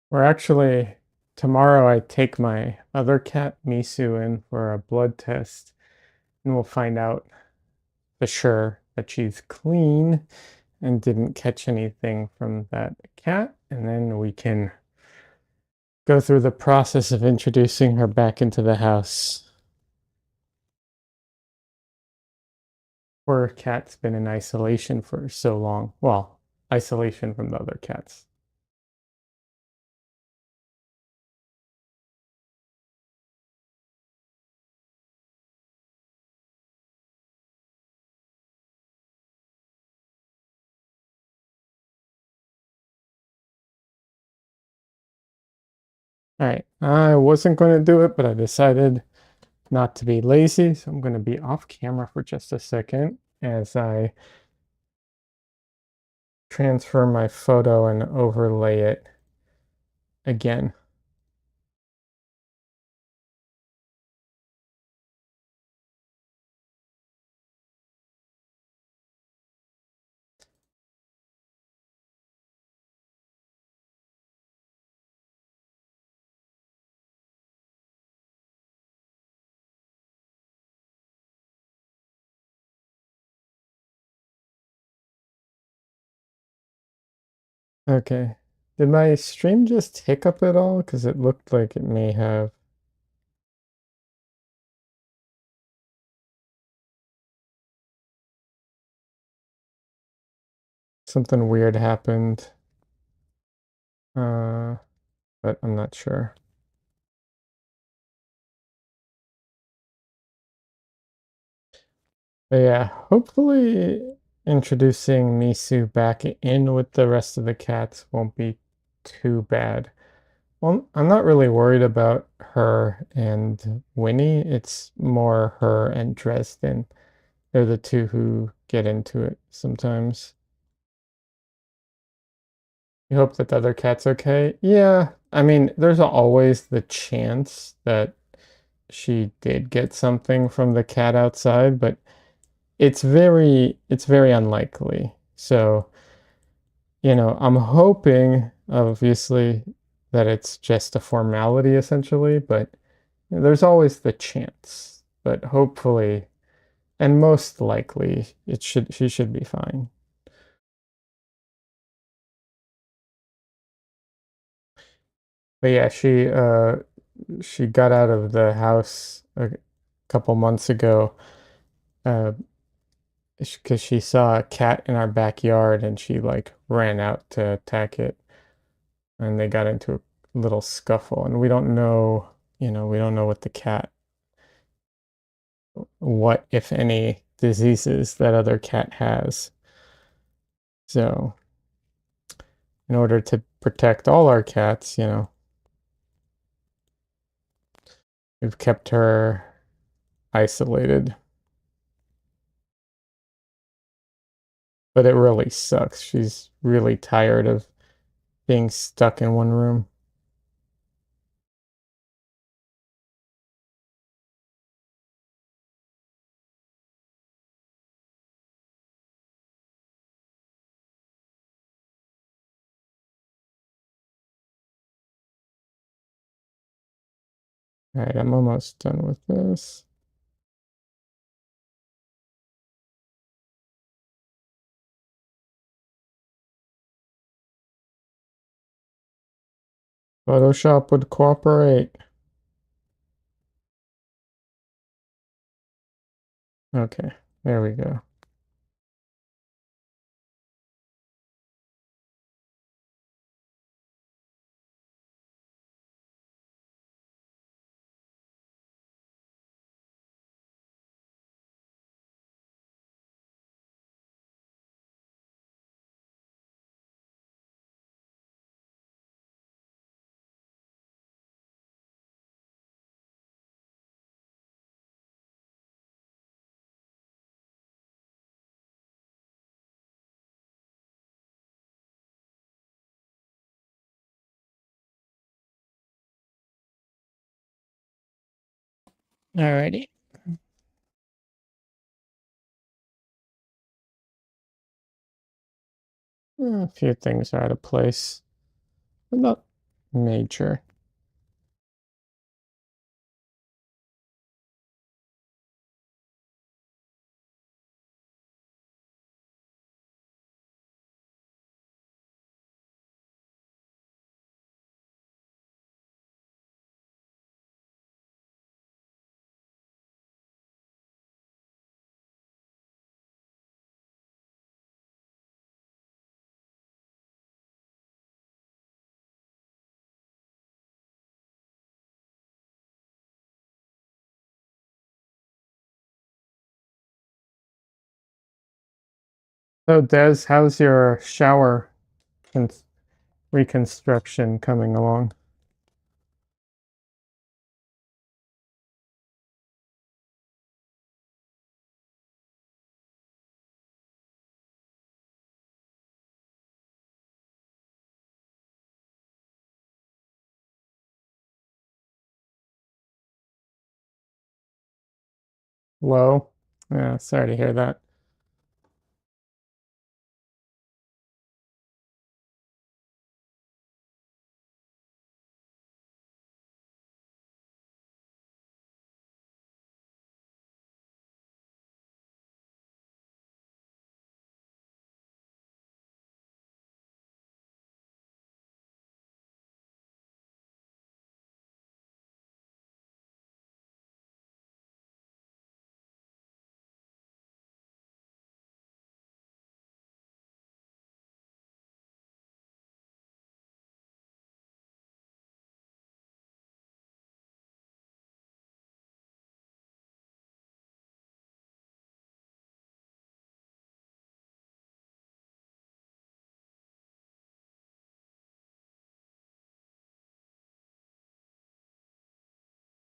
We're actually, tomorrow I take my other cat, Misu, in for a blood test, and we'll find out for sure that she's clean and didn't catch anything from that cat. And then we can go through the process of introducing her back into the house. Poor cat's been in isolation for so long. Well, isolation from the other cats. All right, I wasn't going to do it, but I decided not to be lazy, so I'm going to be off camera for just a second as I transfer my photo and overlay it again. Okay. Did my stream just hiccup at all? Because it looked like it may have. something weird happened. But I'm not sure. But yeah, hopefully introducing Misu back in with the rest of the cats won't be too bad. Well, I'm not really worried about her and Winnie. It's more her and Dresden. They're the two who get into it sometimes. You hope that the other cat's okay? Yeah, I mean, there's always the chance that she did get something from the cat outside, but it's very unlikely. So, I'm hoping obviously that it's just a formality essentially, but there's always the chance. But hopefully and most likely she should be fine. But yeah, she got out of the house a couple months ago uh because she saw a cat in our backyard and she like ran out to attack it and they got into a little scuffle and we don't know what the cat what if any diseases that other cat has. So in order to protect all our cats, we've kept her isolated. But it really sucks. She's really tired of being stuck in one room. All right, I'm almost done with this. Photoshop would cooperate. Okay, there we go. Alrighty. A few things are out of place, but not major. So, Des, how's your shower reconstruction coming along? Low? Yeah, sorry to hear that.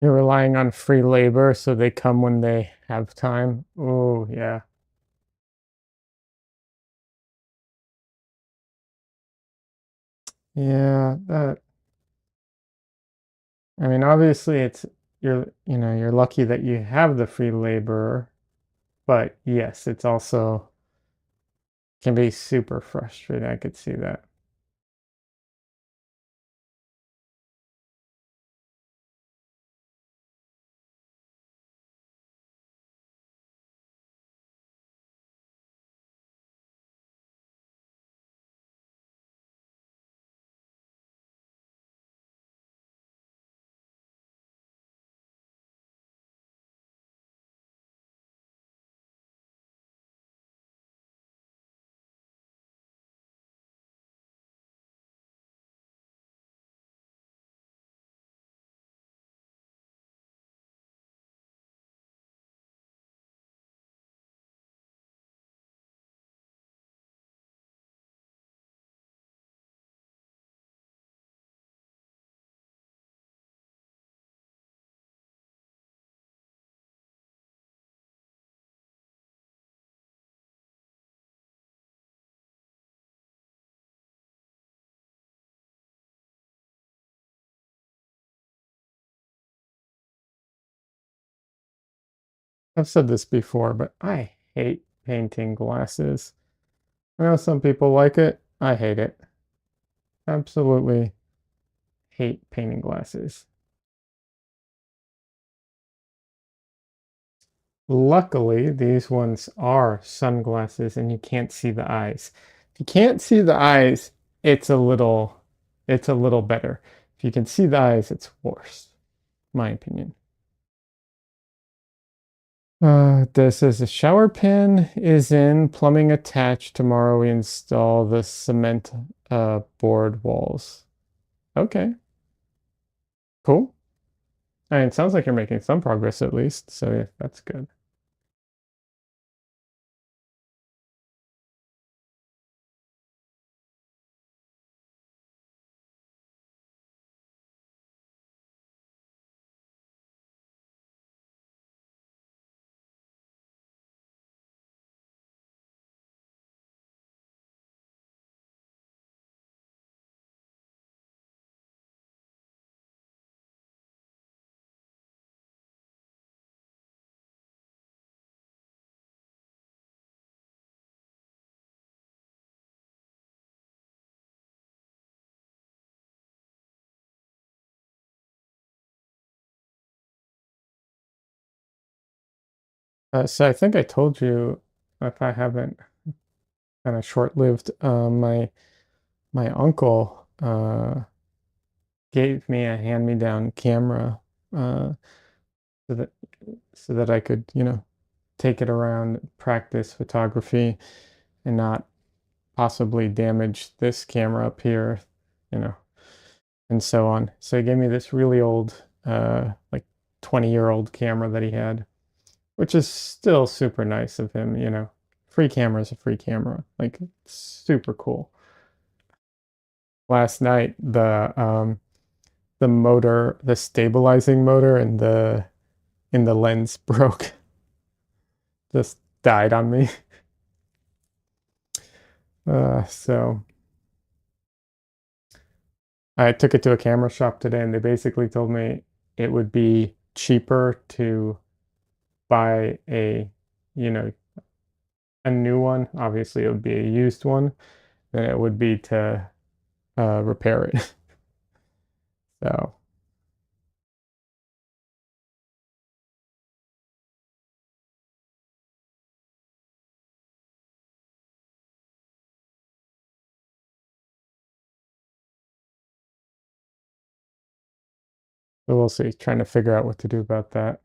You're relying on free labor, so they come when they have time. Oh, yeah. Yeah, that I mean, obviously you're lucky that you have the free labor, but yes, it's also can be super frustrating. I could see that. I've said this before, but I hate painting glasses. I know some people like it. I hate it. Absolutely hate painting glasses. Luckily, these ones are sunglasses and you can't see the eyes. If you can't see the eyes, it's a little better. If you can see the eyes, it's worse, my opinion. This says the shower pan is in, plumbing attached. Tomorrow we install the cement board walls. Okay, cool. I mean, it sounds like you're making some progress at least, so yeah, that's good. So I think I told you, if I haven't, kind of short-lived, my uncle gave me a hand-me-down camera uh, so that I could, take it around, practice photography, and not possibly damage this camera up here, you know, and so on. So he gave me this really old, like 20-year-old camera that he had, which is still super nice of him. Free camera is a free camera, like super cool. Last night, the motor, the stabilizing motor in the lens broke, just died on me. So I took it to a camera shop today and they basically told me it would be cheaper to buy you know, a new one. Obviously, it would be a used one than it would be to repair it. So we'll see. Trying to figure out what to do about that.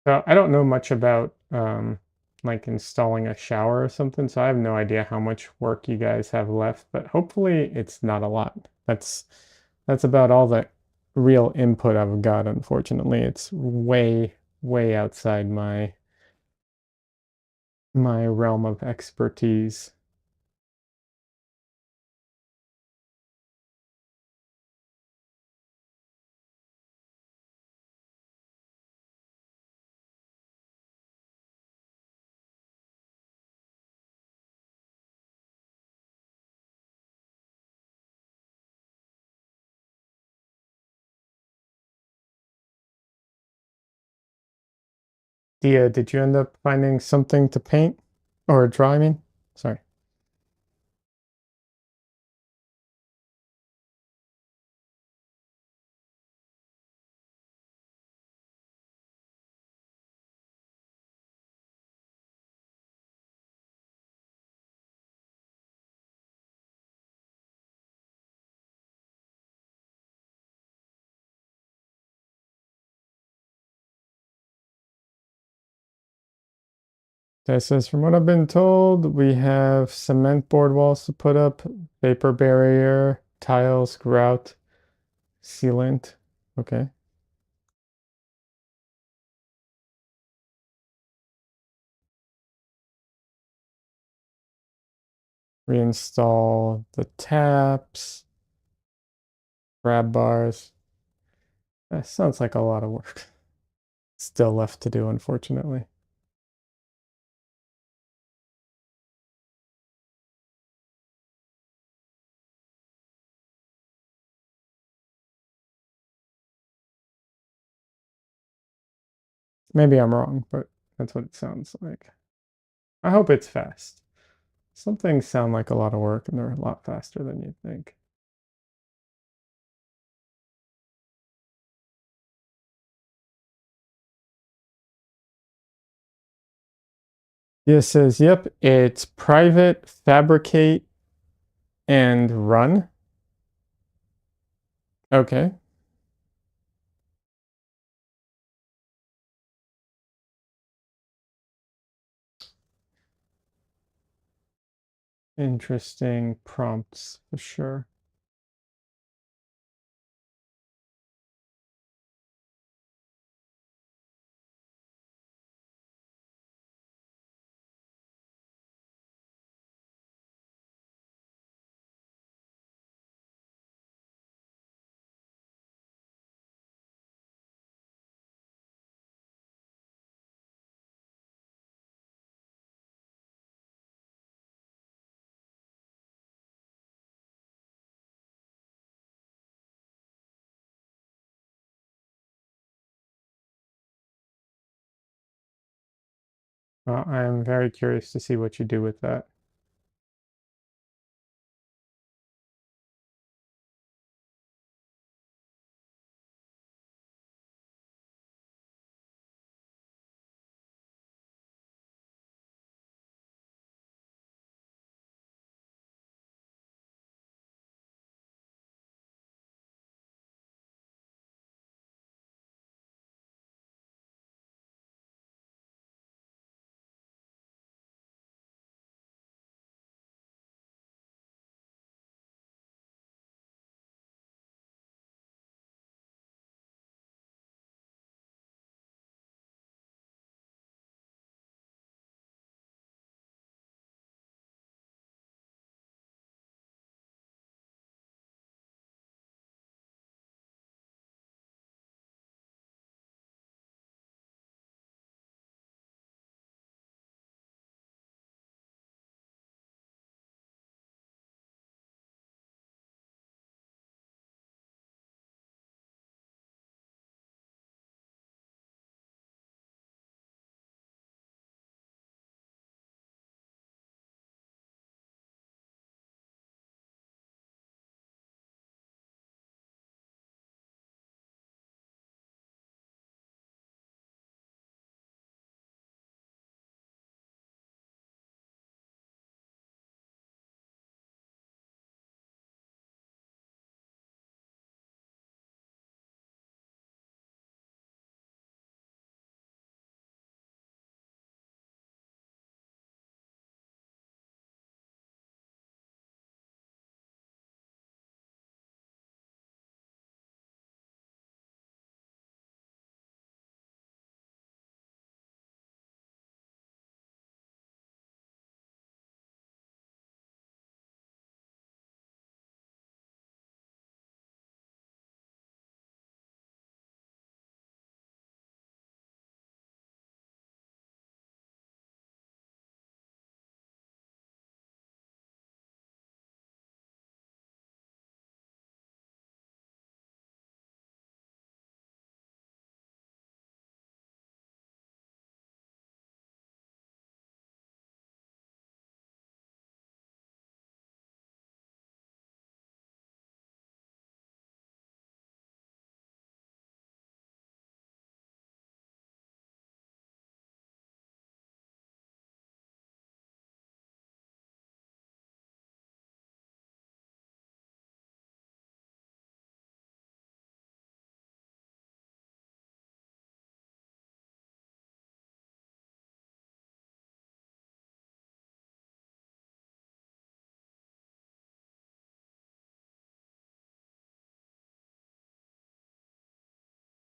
So I don't know much about like installing a shower or something, so I have no idea how much work you guys have left, but hopefully it's not a lot. That's about all the real input I've got, unfortunately. It's way outside my realm of expertise. Dia, did you end up finding something to paint or draw, I mean? Sorry. It says, from what I've been told, we have cement board walls to put up, vapor barrier, tiles, grout, sealant. Okay. Reinstall the taps, grab bars. That sounds like a lot of work. Still left to do, unfortunately. Maybe I'm wrong, but that's what it sounds like. I hope it's fast. Some things sound like a lot of work and they're a lot faster than you'd think. Yeah, it says, yep, it's private, fabricate, and run. Okay. Interesting prompts for sure. Well, I'm very curious to see what you do with that.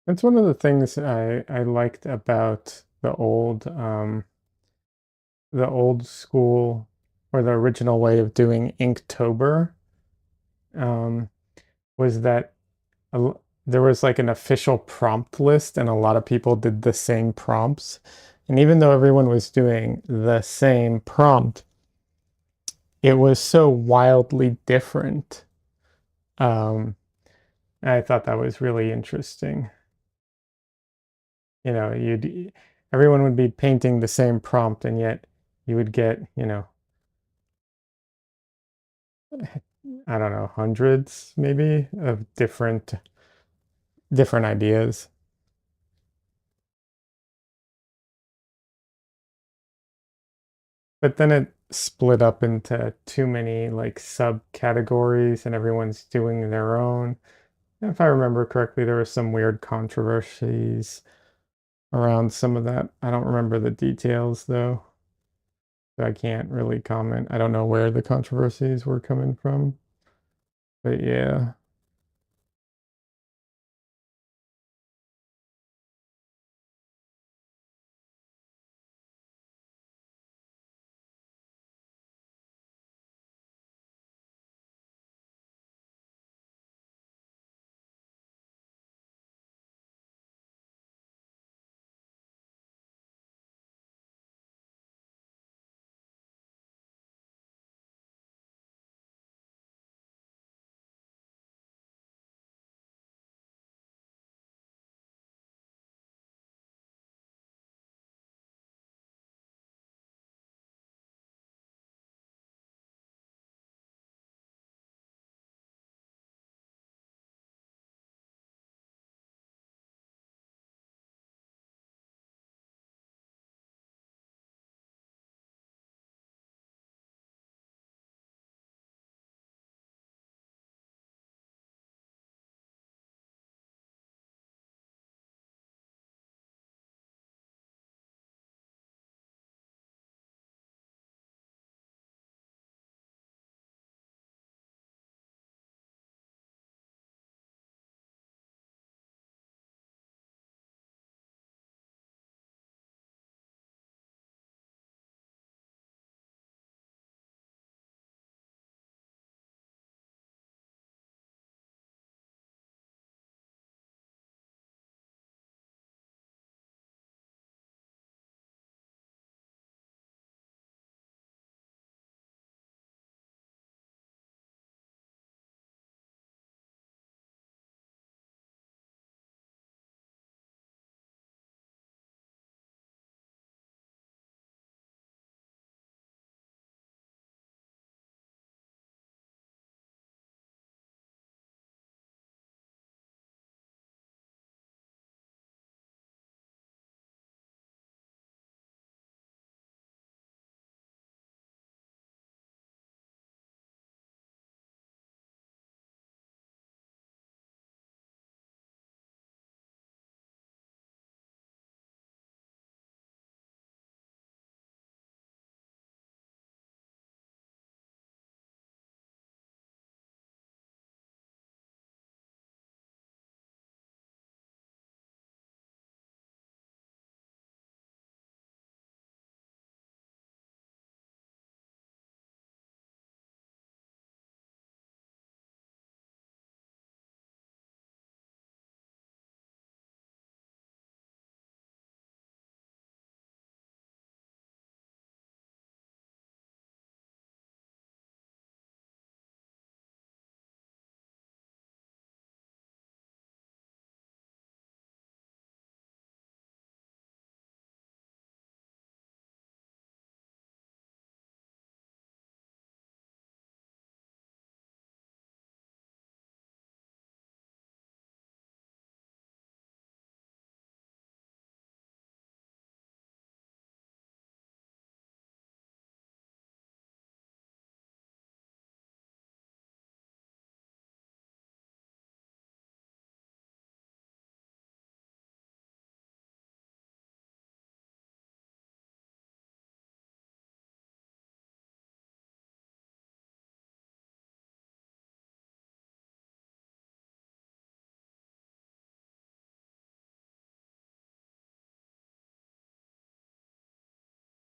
That's one of the things I liked about the old school or the original way of doing Inktober, um, was that there was like an official prompt list and a lot of people did the same prompts. And even though everyone was doing the same prompt, it was so wildly different. Um, I thought that was really interesting. You'd everyone would be painting the same prompt and yet you would get, I don't know, hundreds maybe of different ideas. But then it split up into too many like subcategories and everyone's doing their own. If I remember correctly, there were some weird controversies around some of that. I don't remember the details though, so I can't really comment. I don't know where the controversies were coming from, but yeah.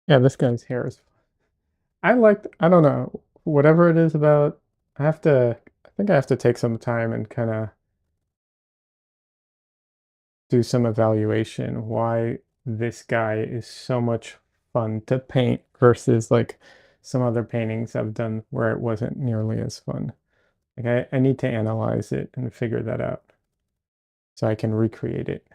Yeah, this guy's hair is. I don't know, whatever it is about. I think I have to take some time and kind of do some evaluation why this guy is so much fun to paint versus like some other paintings I've done where it wasn't nearly as fun. Like I need to analyze it and figure that out so I can recreate it.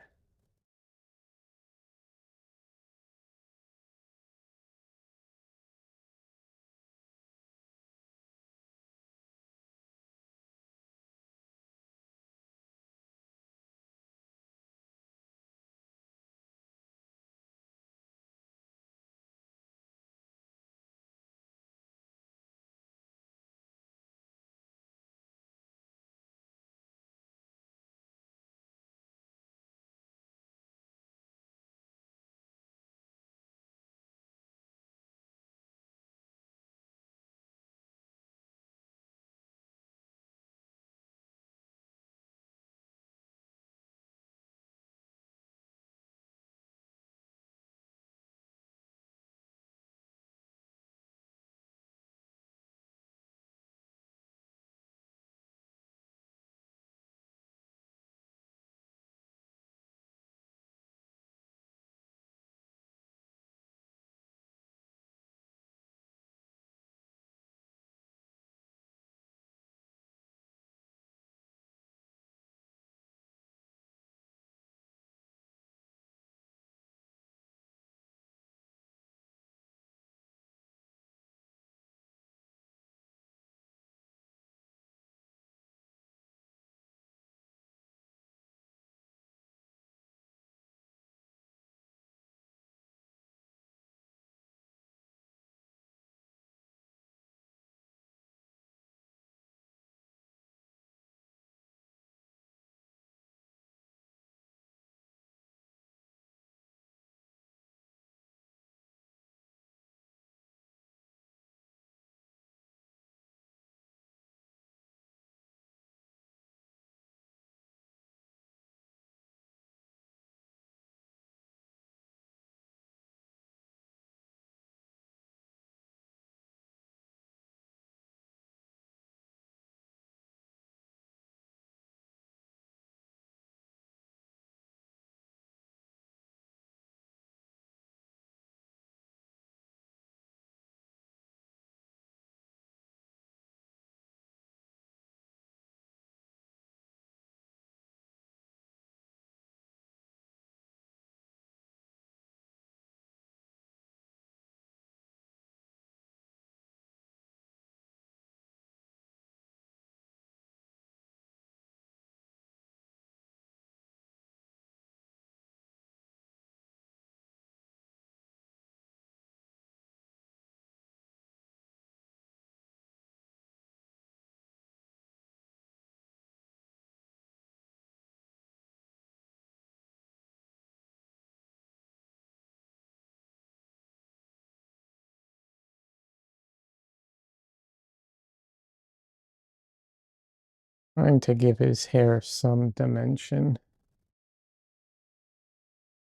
Trying to give his hair some dimension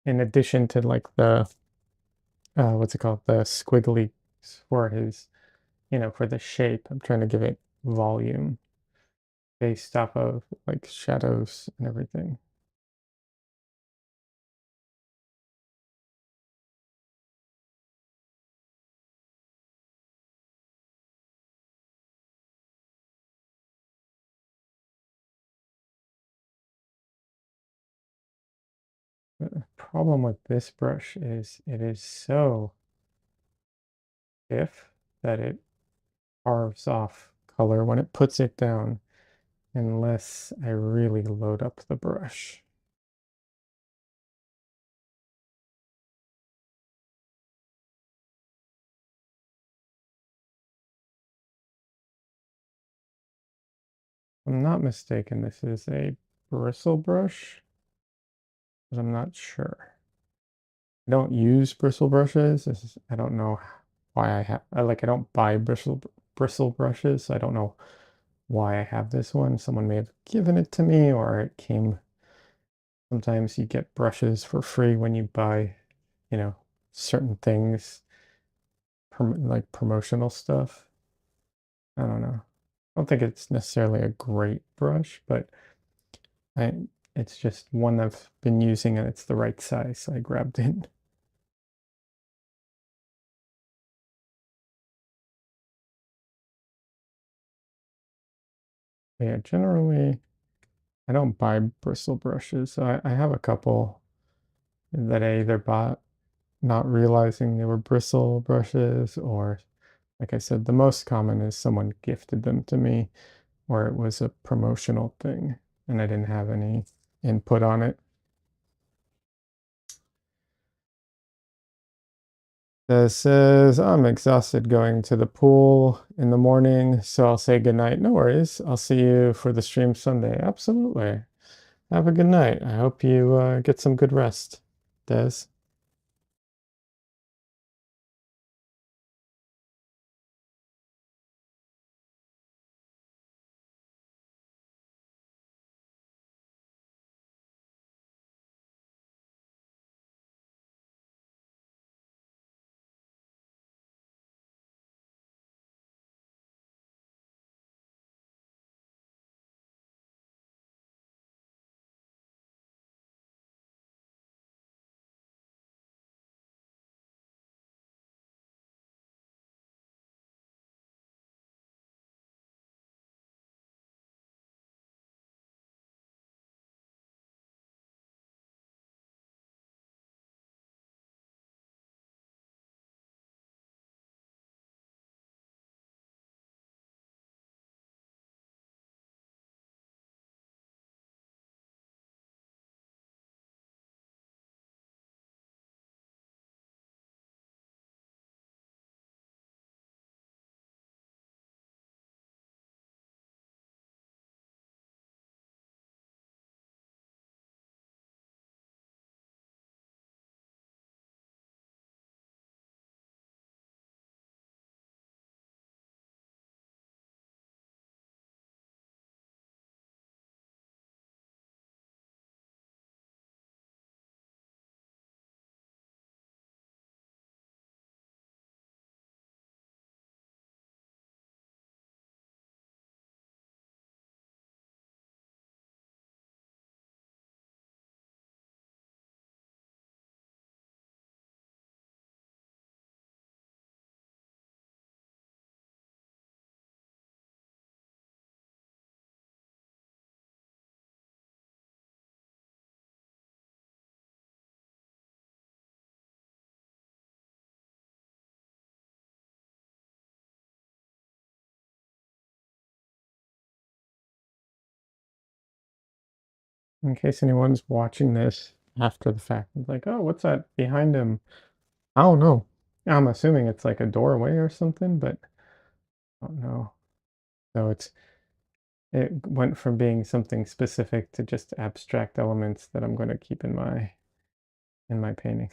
in addition to like the what's it called? The squiggly for his, for the shape. I'm trying to give it volume based off of like shadows and everything. The problem with this brush is it is so stiff that it carves off color when it puts it down unless I really load up the brush. If I'm not mistaken, this is a bristle brush, but I'm not sure. I don't use bristle brushes. I don't know why I don't buy bristle brushes, so I don't know why I have this one. Someone may have given it to me, or it came. Sometimes you get brushes for free when you buy, you know, certain things. like promotional stuff. I don't know. I don't think it's necessarily a great brush, but I it's just one I've been using and it's the right size, so I grabbed it. But yeah, generally I don't buy bristle brushes. So I have a couple that I either bought not realizing they were bristle brushes, or like I said, the most common is someone gifted them to me or it was a promotional thing and I didn't have any input on it. This says, I'm exhausted going to the pool in the morning, so I'll say goodnight. No worries. I'll see you for the stream Sunday. Absolutely. Have a good night. I hope you get some good rest, Des. In case anyone's watching this after the fact, it's like, oh, what's that behind him? I don't know. I'm assuming it's like a doorway or something, but I don't know. So it went from being something specific to just abstract elements that I'm going to keep in my painting.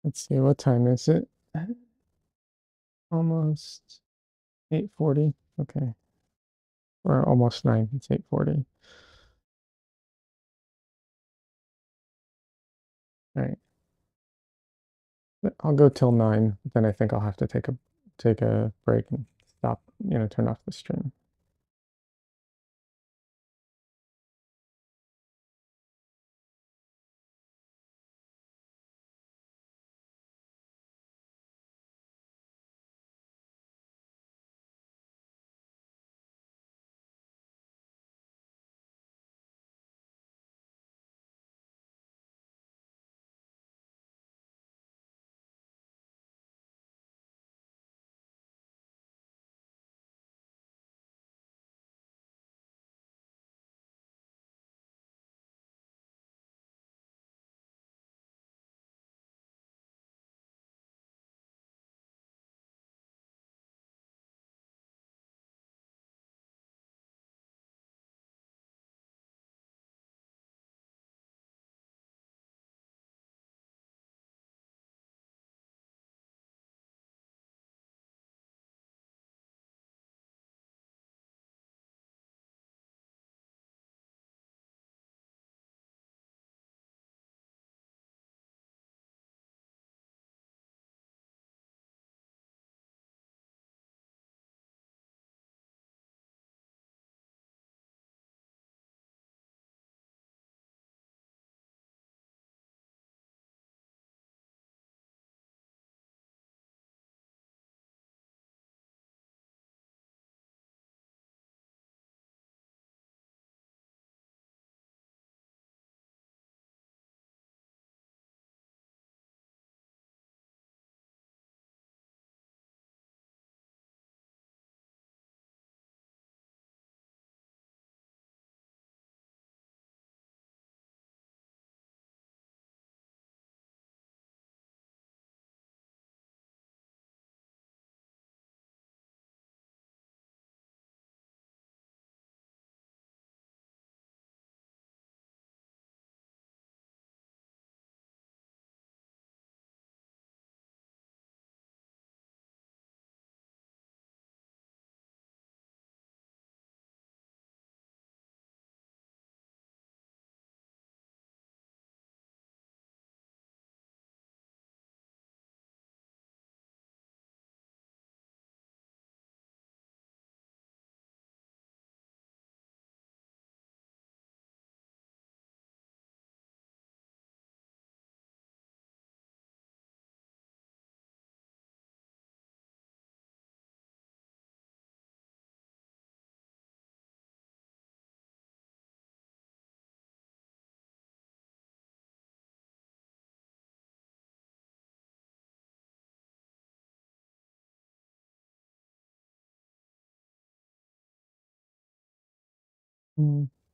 Let's see, what time is it? Almost 8:40. Okay. Or almost 9. It's 8:40. All right. I'll go till 9, but then I think I'll have to take a break and stop, turn off the stream.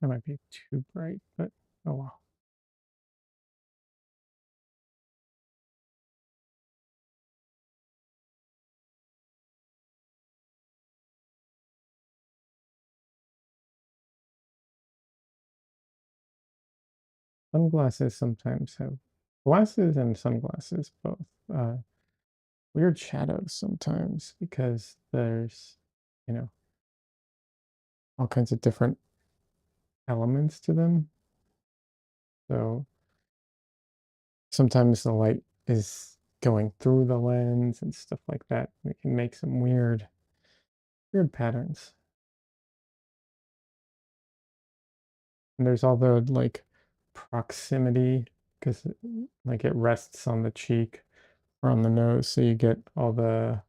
That might be too bright, but oh well. Sunglasses sometimes have glasses and sunglasses both weird shadows sometimes because there's, you know, all kinds of different elements to them. So sometimes the light is going through the lens and stuff like that. We can make some weird patterns. And there's all the like proximity because like it rests on the cheek or on the nose, so you get all the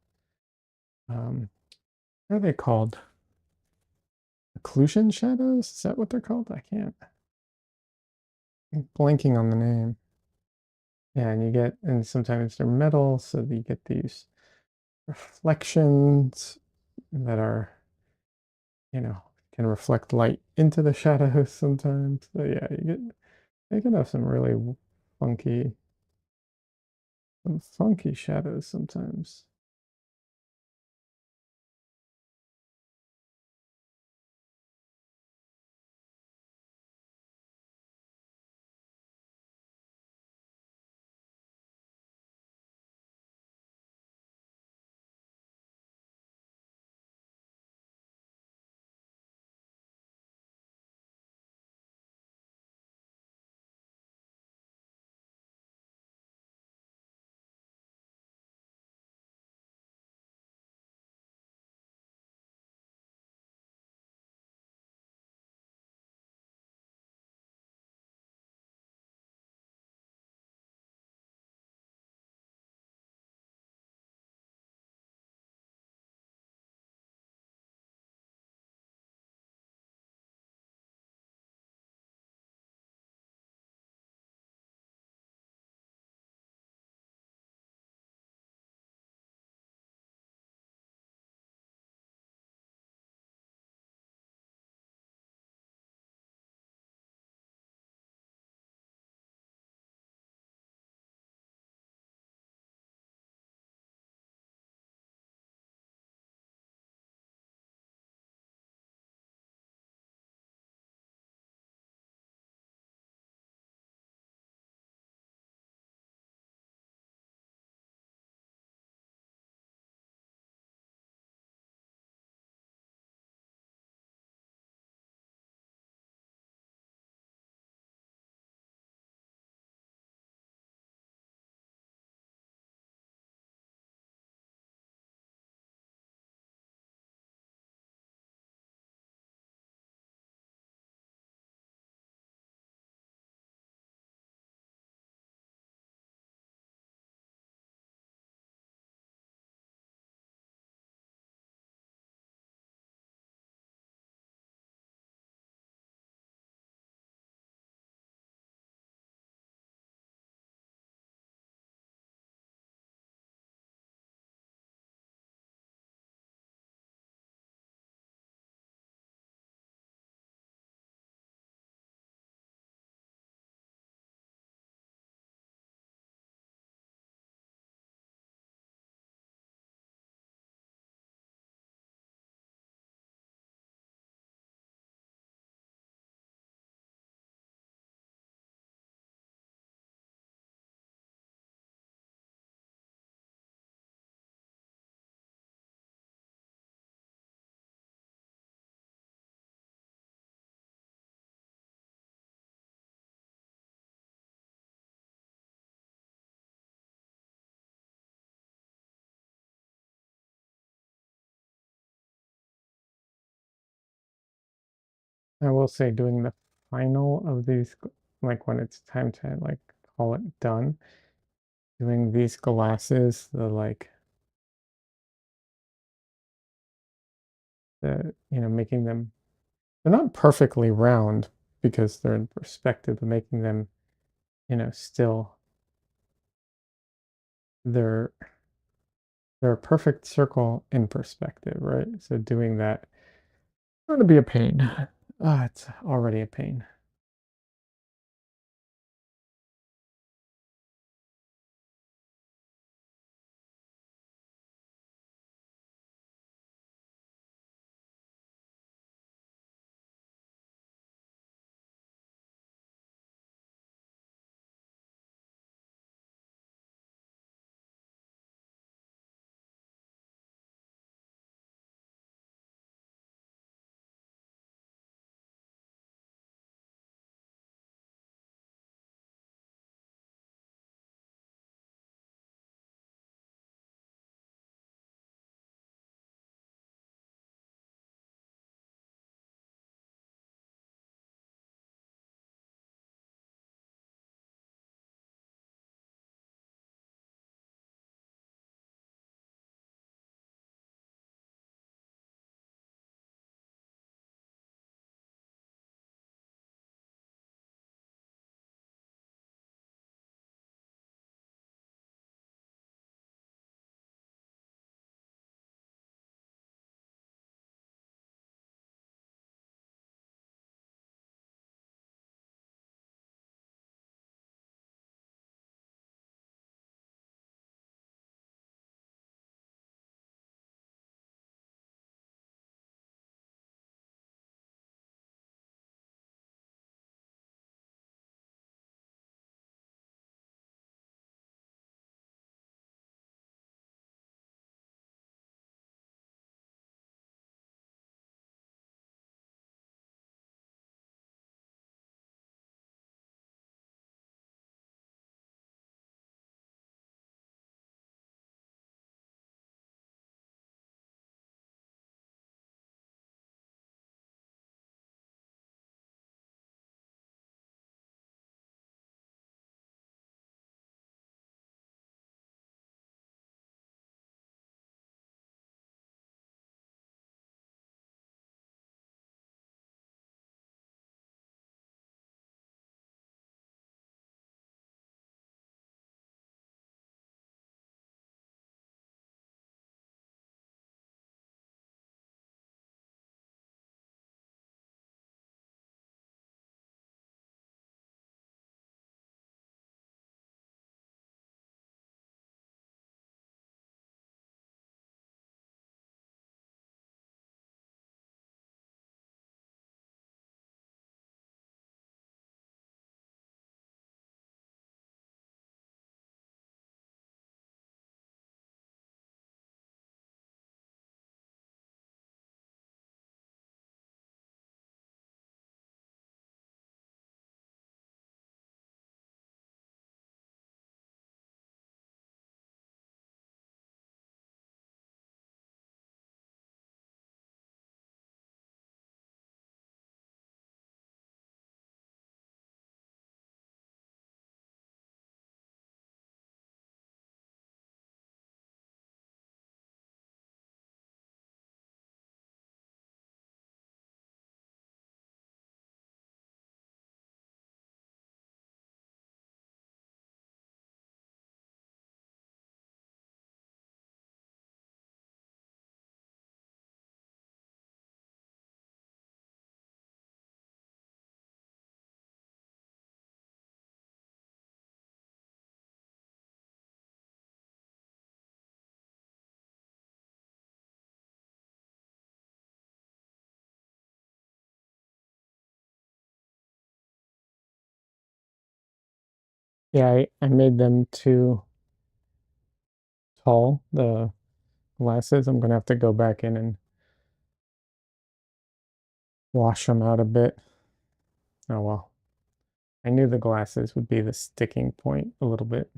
what are they called? Occlusion shadows? Is that what they're called? I'm blanking on the name. Yeah, and sometimes they're metal, so you get these reflections that are, you know, can reflect light into the shadows sometimes. So yeah, you can have funky, some funky shadows sometimes. I will say doing the final of these, like when it's time to like call it done, doing these glasses, making them, they're not perfectly round because they're in perspective, but making them, still, they're they're a perfect circle in perspective, right? So doing that going to be a pain. Ah, it's already a pain. Yeah, I made them too tall, the glasses. I'm gonna have to go back in and wash them out a bit. Oh well. I knew the glasses would be the sticking point a little bit.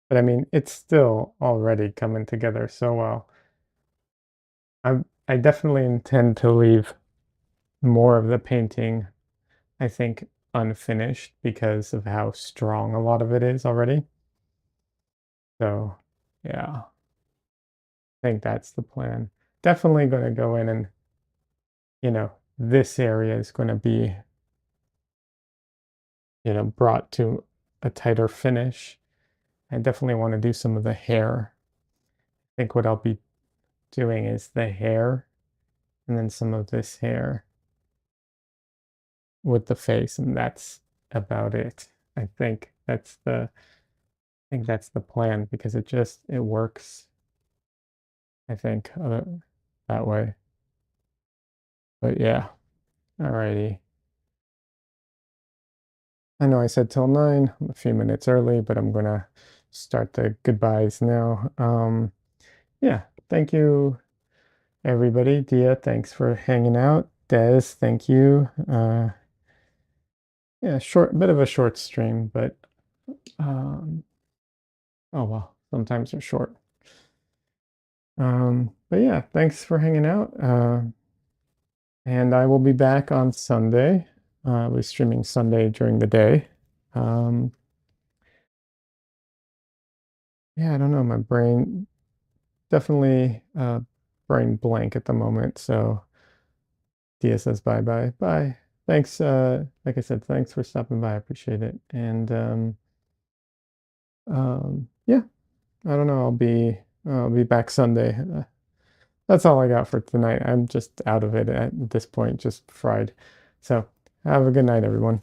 But I mean, it's still already coming together so well. I definitely intend to leave more of the painting, I think, unfinished because of how strong a lot of it is already. So, yeah, I think that's the plan. Definitely going to go in and, this area is going to be, brought to a tighter finish. I definitely want to do some of the hair. I think what I'll be doing is the hair and then some of this hair with the face, and that's about it. I think that's the plan because it works, I think, that way. But yeah, alrighty. I know I said till 9, I'm a few minutes early, but I'm gonna start the goodbyes now. Yeah, thank you everybody. Dia, thanks for hanging out. Des, thank you. Yeah, bit of a short stream, but oh well, sometimes they're short. But yeah, thanks for hanging out. And I will be back on Sunday. I'll be streaming Sunday during the day. Um, yeah, I don't know. My brain definitely brain blank at the moment. So Dia says bye bye. Bye. Thanks. Like I said, thanks for stopping by. I appreciate it. And yeah, I don't know. I'll be back Sunday. That's all I got for tonight. I'm just out of it at this point, just fried. So have a good night, everyone.